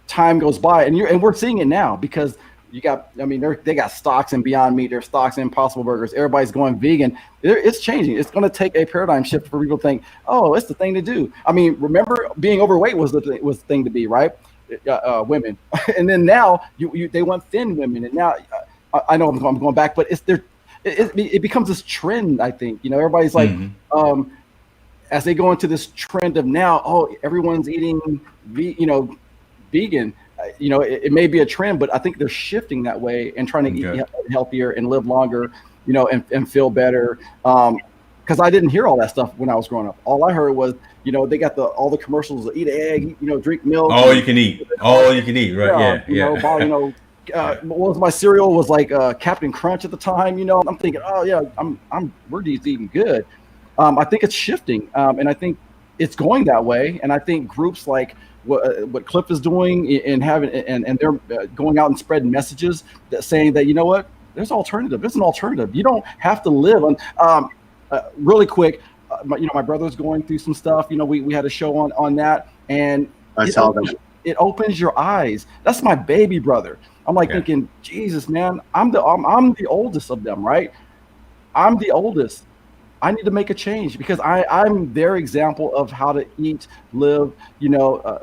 C: time goes by and we're seeing it now because you got, they got stocks in Beyond Meat, there's stocks in Impossible Burgers. Everybody's going vegan. It's changing. It's going to take a paradigm shift for people to think, oh, it's the thing to do. Remember being overweight was the thing to be, right? Women. And then now they want thin women. And now I know I'm going back, but it becomes this trend, I think. Everybody's like, as they go into this trend of now, oh, everyone's eating, vegan. It may be a trend, but I think they're shifting that way and trying to eat healthier and live longer, and feel better. Because I didn't hear all that stuff when I was growing up. All I heard was, they got all the commercials: eat an egg, drink milk.
A: All you can eat, right? Yeah.
C: What was my cereal was like Captain Crunch at the time. I'm thinking, oh yeah, we're just eating good. I think it's shifting, and I think it's going that way. And I think groups like what Cliff is doing and they're going out and spreading messages that saying that, you know what, there's alternative. There's an alternative. You don't have to live on. Really quick, my brother's going through some stuff. We had a show on that, and
E: I saw that.
C: It opens your eyes. That's my baby brother. I'm like thinking, Jesus, man, I'm the oldest of them, right? I'm the oldest. I need to make a change because I'm their example of how to eat, live,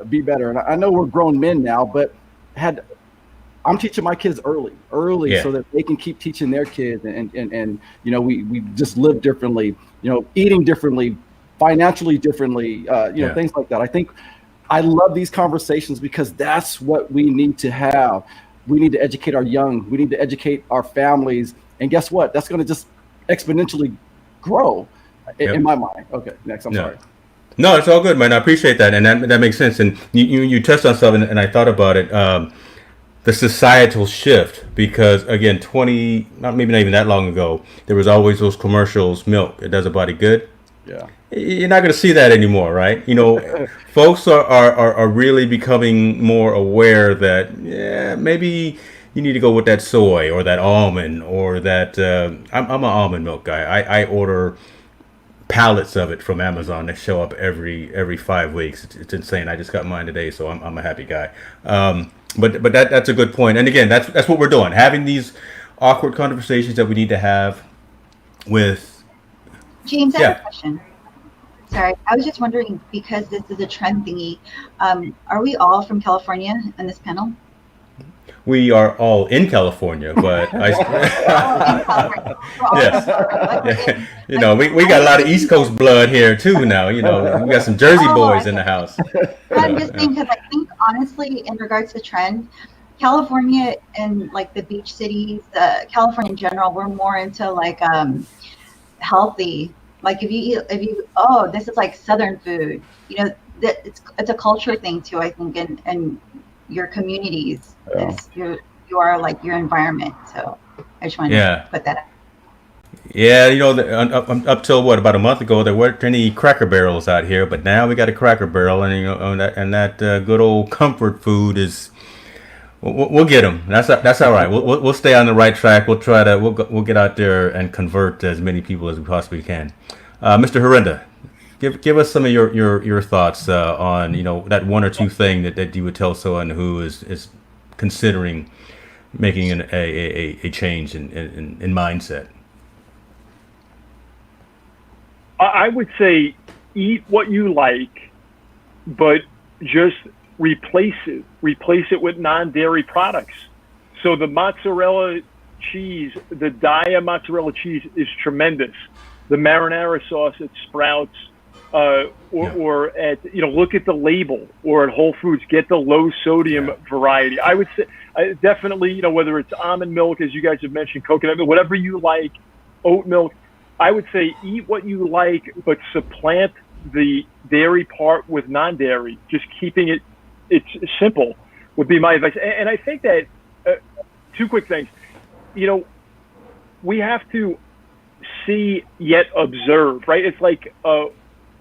C: be better. And I know we're grown men now, but I'm teaching my kids early so that they can keep teaching their kids and we just live differently, eating differently, financially differently, things like that. I think I love these conversations because that's what we need to have. We need to educate our young. We need to educate our families. And guess what? That's going to just exponentially grow. in my mind. Okay, next. I'm
A: No.
C: sorry.
A: No, it's all good, man. I appreciate that, and that makes sense. And you touched on something, and I thought about it. The societal shift, because again, maybe not even that long ago, there was always those commercials, milk, it does a body good.
C: Yeah.
A: You're not going to see that anymore, right? Folks are really becoming more aware that maybe you need to go with that soy or that almond or that. I'm an almond milk guy. I order pallets of it from Amazon that show up every 5 weeks. It's insane. I just got mine today, so I'm a happy guy. But that's a good point. And again, that's what we're doing. Having these awkward conversations that we need to have with.
B: James, I have a question. Sorry, I was just wondering, because this is a trend thingy, are we all from California in this panel?
A: We are all in California, but yes. We got a lot of East Coast blood here too now. We got some Jersey boys in the house.
B: I'm just saying, because I think honestly, in regards to trend, California and like the beach cities, California in general, we're more into like healthy. Like if you this is like Southern food. That it's a culture thing too. I think, and your communities, you are like your environment. So I just wanted to put that out.
A: Yeah, up till about a month ago, there weren't any Cracker Barrels out here, but now we got a Cracker Barrel, and that good old comfort food is. We'll get them. That's all right. We'll stay on the right track. We'll try to we'll get out there and convert as many people as we possibly can. Mr. Harinda, give us some of your thoughts on that one or two thing that you would tell someone who is considering making a change in mindset.
F: I would say eat what you like, but just replace it with non-dairy products. So the mozzarella cheese, the Dia mozzarella cheese is tremendous. The marinara sauce at Sprouts, or at look at the label, or at Whole Foods, get the low sodium variety. I would say definitely whether it's almond milk, as you guys have mentioned, coconut milk, whatever you like, oat milk. I would say eat what you like, but supplant the dairy part with non-dairy. Just keeping it's simple would be my advice. And I think that two quick things. We have to see yet observe, right? It's like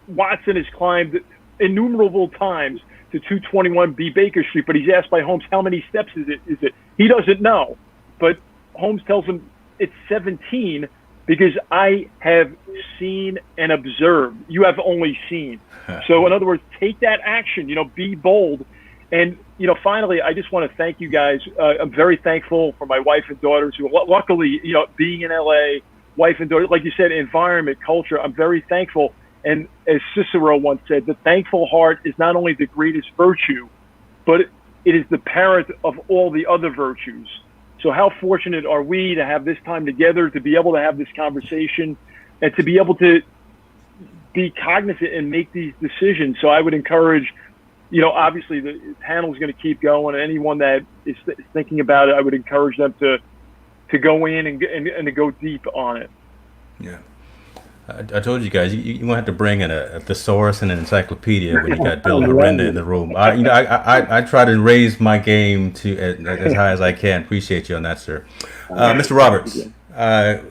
F: Watson has climbed innumerable times to 221 B Baker Street, but he's asked by Holmes, how many steps is it? He doesn't know, but Holmes tells him it's 17 because I have seen and observed. You have only seen. So in other words, take that action, be bold. And, finally, I just want to thank you guys. I'm very thankful for my wife and daughters who, luckily, being in LA, wife and daughter, like you said, environment, culture, I'm very thankful. And as Cicero once said, the thankful heart is not only the greatest virtue, but it is the parent of all the other virtues. So how fortunate are we to have this time together, to be able to have this conversation, and to be able to be cognizant and make these decisions. So I would encourage, obviously the panel is going to keep going. And anyone that is thinking about it, I would encourage them to go in and to go deep on it.
A: Yeah. I told you guys, you won't have to bring in a thesaurus and an encyclopedia when you got Bill Harinda in the room. I try to raise my game to as high as I can. Appreciate you on that, sir. Mr. Roberts,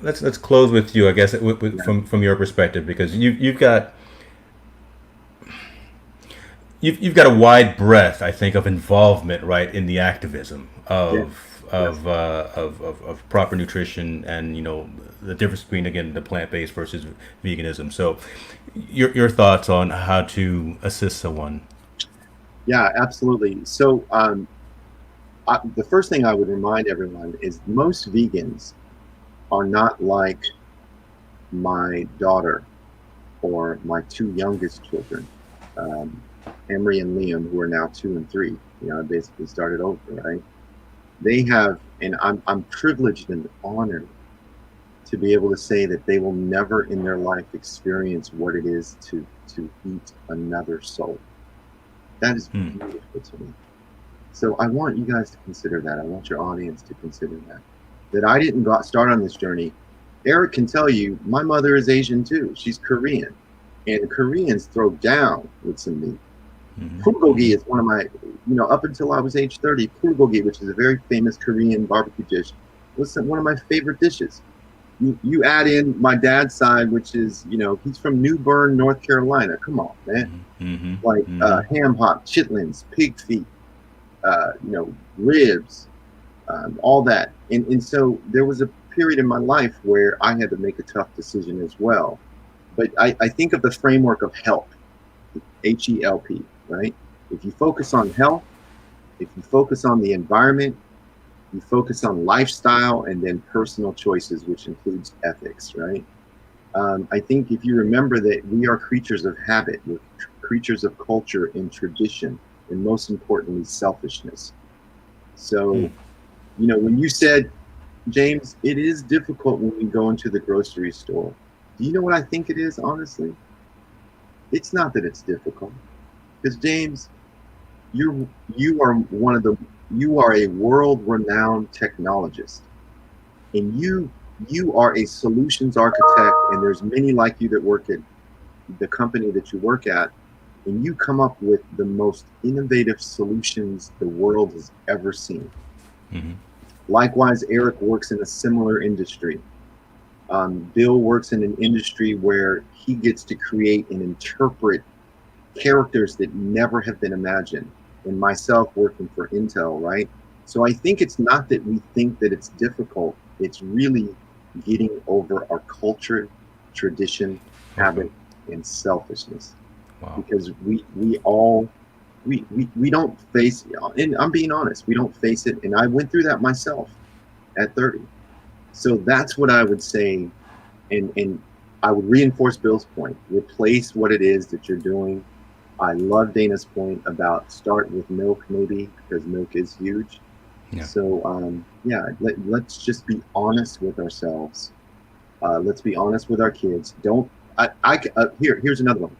A: let's close with you, I guess, from your perspective, because you've got a wide breadth, I think, of involvement, right, in the activism of proper nutrition and the difference between, again, the plant-based versus veganism. So your thoughts on how to assist someone.
E: Yeah, absolutely. So the first thing I would remind everyone is most vegans are not like my daughter or my two youngest children, Emery and Liam, who are now 2 and 3. I basically started over, right? They have, and I'm privileged and honored to be able to say that they will never in their life experience what it is to eat another soul. That is beautiful to me. So I want you guys to consider that. I want your audience to consider that I didn't start on this journey Eric can tell you, my mother is Asian too. She's Korean, and Koreans throw down with some meat. Bulgogi is one of my, up until I was age 30, bulgogi, which is a very famous Korean barbecue dish, was one of my favorite dishes. You add in my dad's side, which is, he's from New Bern, North Carolina. Come on, man. Ham hock, chitlins, pig feet, ribs, all that. And so there was a period in my life where I had to make a tough decision as well. But I think of the framework of HELP, HELP, right? If you focus on health, if you focus on the environment, you focus on lifestyle, and then personal choices, which includes ethics, right? I think if you remember that we are creatures of habit, we're creatures of culture and tradition, and most importantly, selfishness. So, when you said, James, it is difficult when we go into the grocery store. Do you know what I think it is, honestly? It's not that it's difficult. Because James, you are a world-renowned technologist, and you are a solutions architect, and there's many like you that work at the company that you work at, and you come up with the most innovative solutions the world has ever seen. Likewise, Eric works in a similar industry. Bill works in an industry where he gets to create and interpret characters that never have been imagined, and myself working for Intel, right? So I think it's not that we think that it's difficult, it's really getting over our culture, tradition, habit, and selfishness. Wow. Because we don't face, and I'm being honest, we don't face it, and I went through that myself at 30. So that's what I would say, and I would reinforce Bill's point. Replace what it is that you're doing. I love Dana's point about start with milk, maybe, because milk is huge. Yeah. So, let's just be honest with ourselves. Let's be honest with our kids. Here's another one.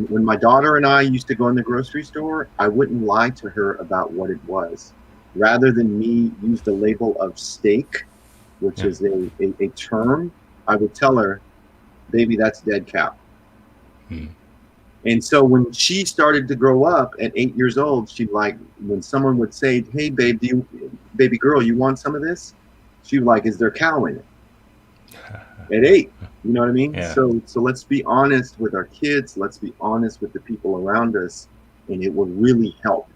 E: When my daughter and I used to go in the grocery store, I wouldn't lie to her about what it was. Rather than me use the label of steak, which is a term, I would tell her, baby, that's dead cow. And so when she started to grow up at 8 years old, when someone would say, hey, baby girl, you want some of this? She'd be like, is there cow in it? At 8, you know what I mean? Yeah. So let's be honest with our kids. Let's be honest with the people around us, and it will really help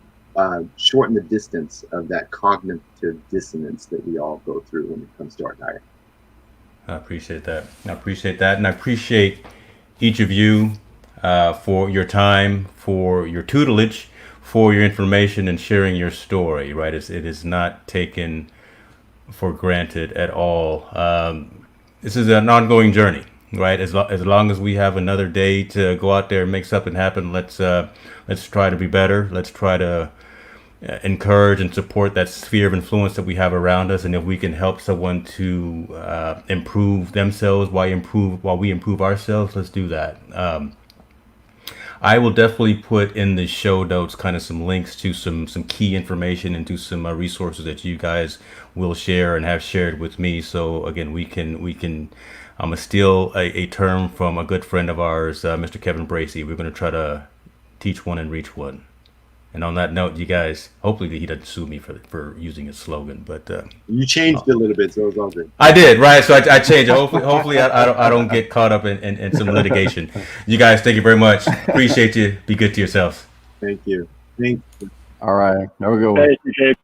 E: shorten the distance of that cognitive dissonance that we all go through when it comes to our diet.
A: I appreciate that. And I appreciate each of you for your time, for your tutelage, for your information and sharing your story, right? It is not taken for granted at all. This is an ongoing journey, right? As long as we have another day to go out there and make something happen, let's try to be better. Let's try to encourage and support that sphere of influence that we have around us. And if we can help someone to improve themselves while we improve ourselves, let's do that. I will definitely put in the show notes kind of some links to some key information and to some resources that you guys will share and have shared with me. So again, we can I'm gonna steal a term from a good friend of ours, Mr. Kevin Bracey. We're gonna try to teach one and reach one. And on that note, you guys, hopefully he doesn't sue me for using his slogan. But
E: you changed it a little bit, so it's all good.
A: I did, right? So I changed it. Hopefully I don't get caught up in some litigation. You guys, thank you very much. Appreciate you. Be good to yourselves.
E: Thank you.
C: All right. Have a good one.
F: Thank you, Gabe.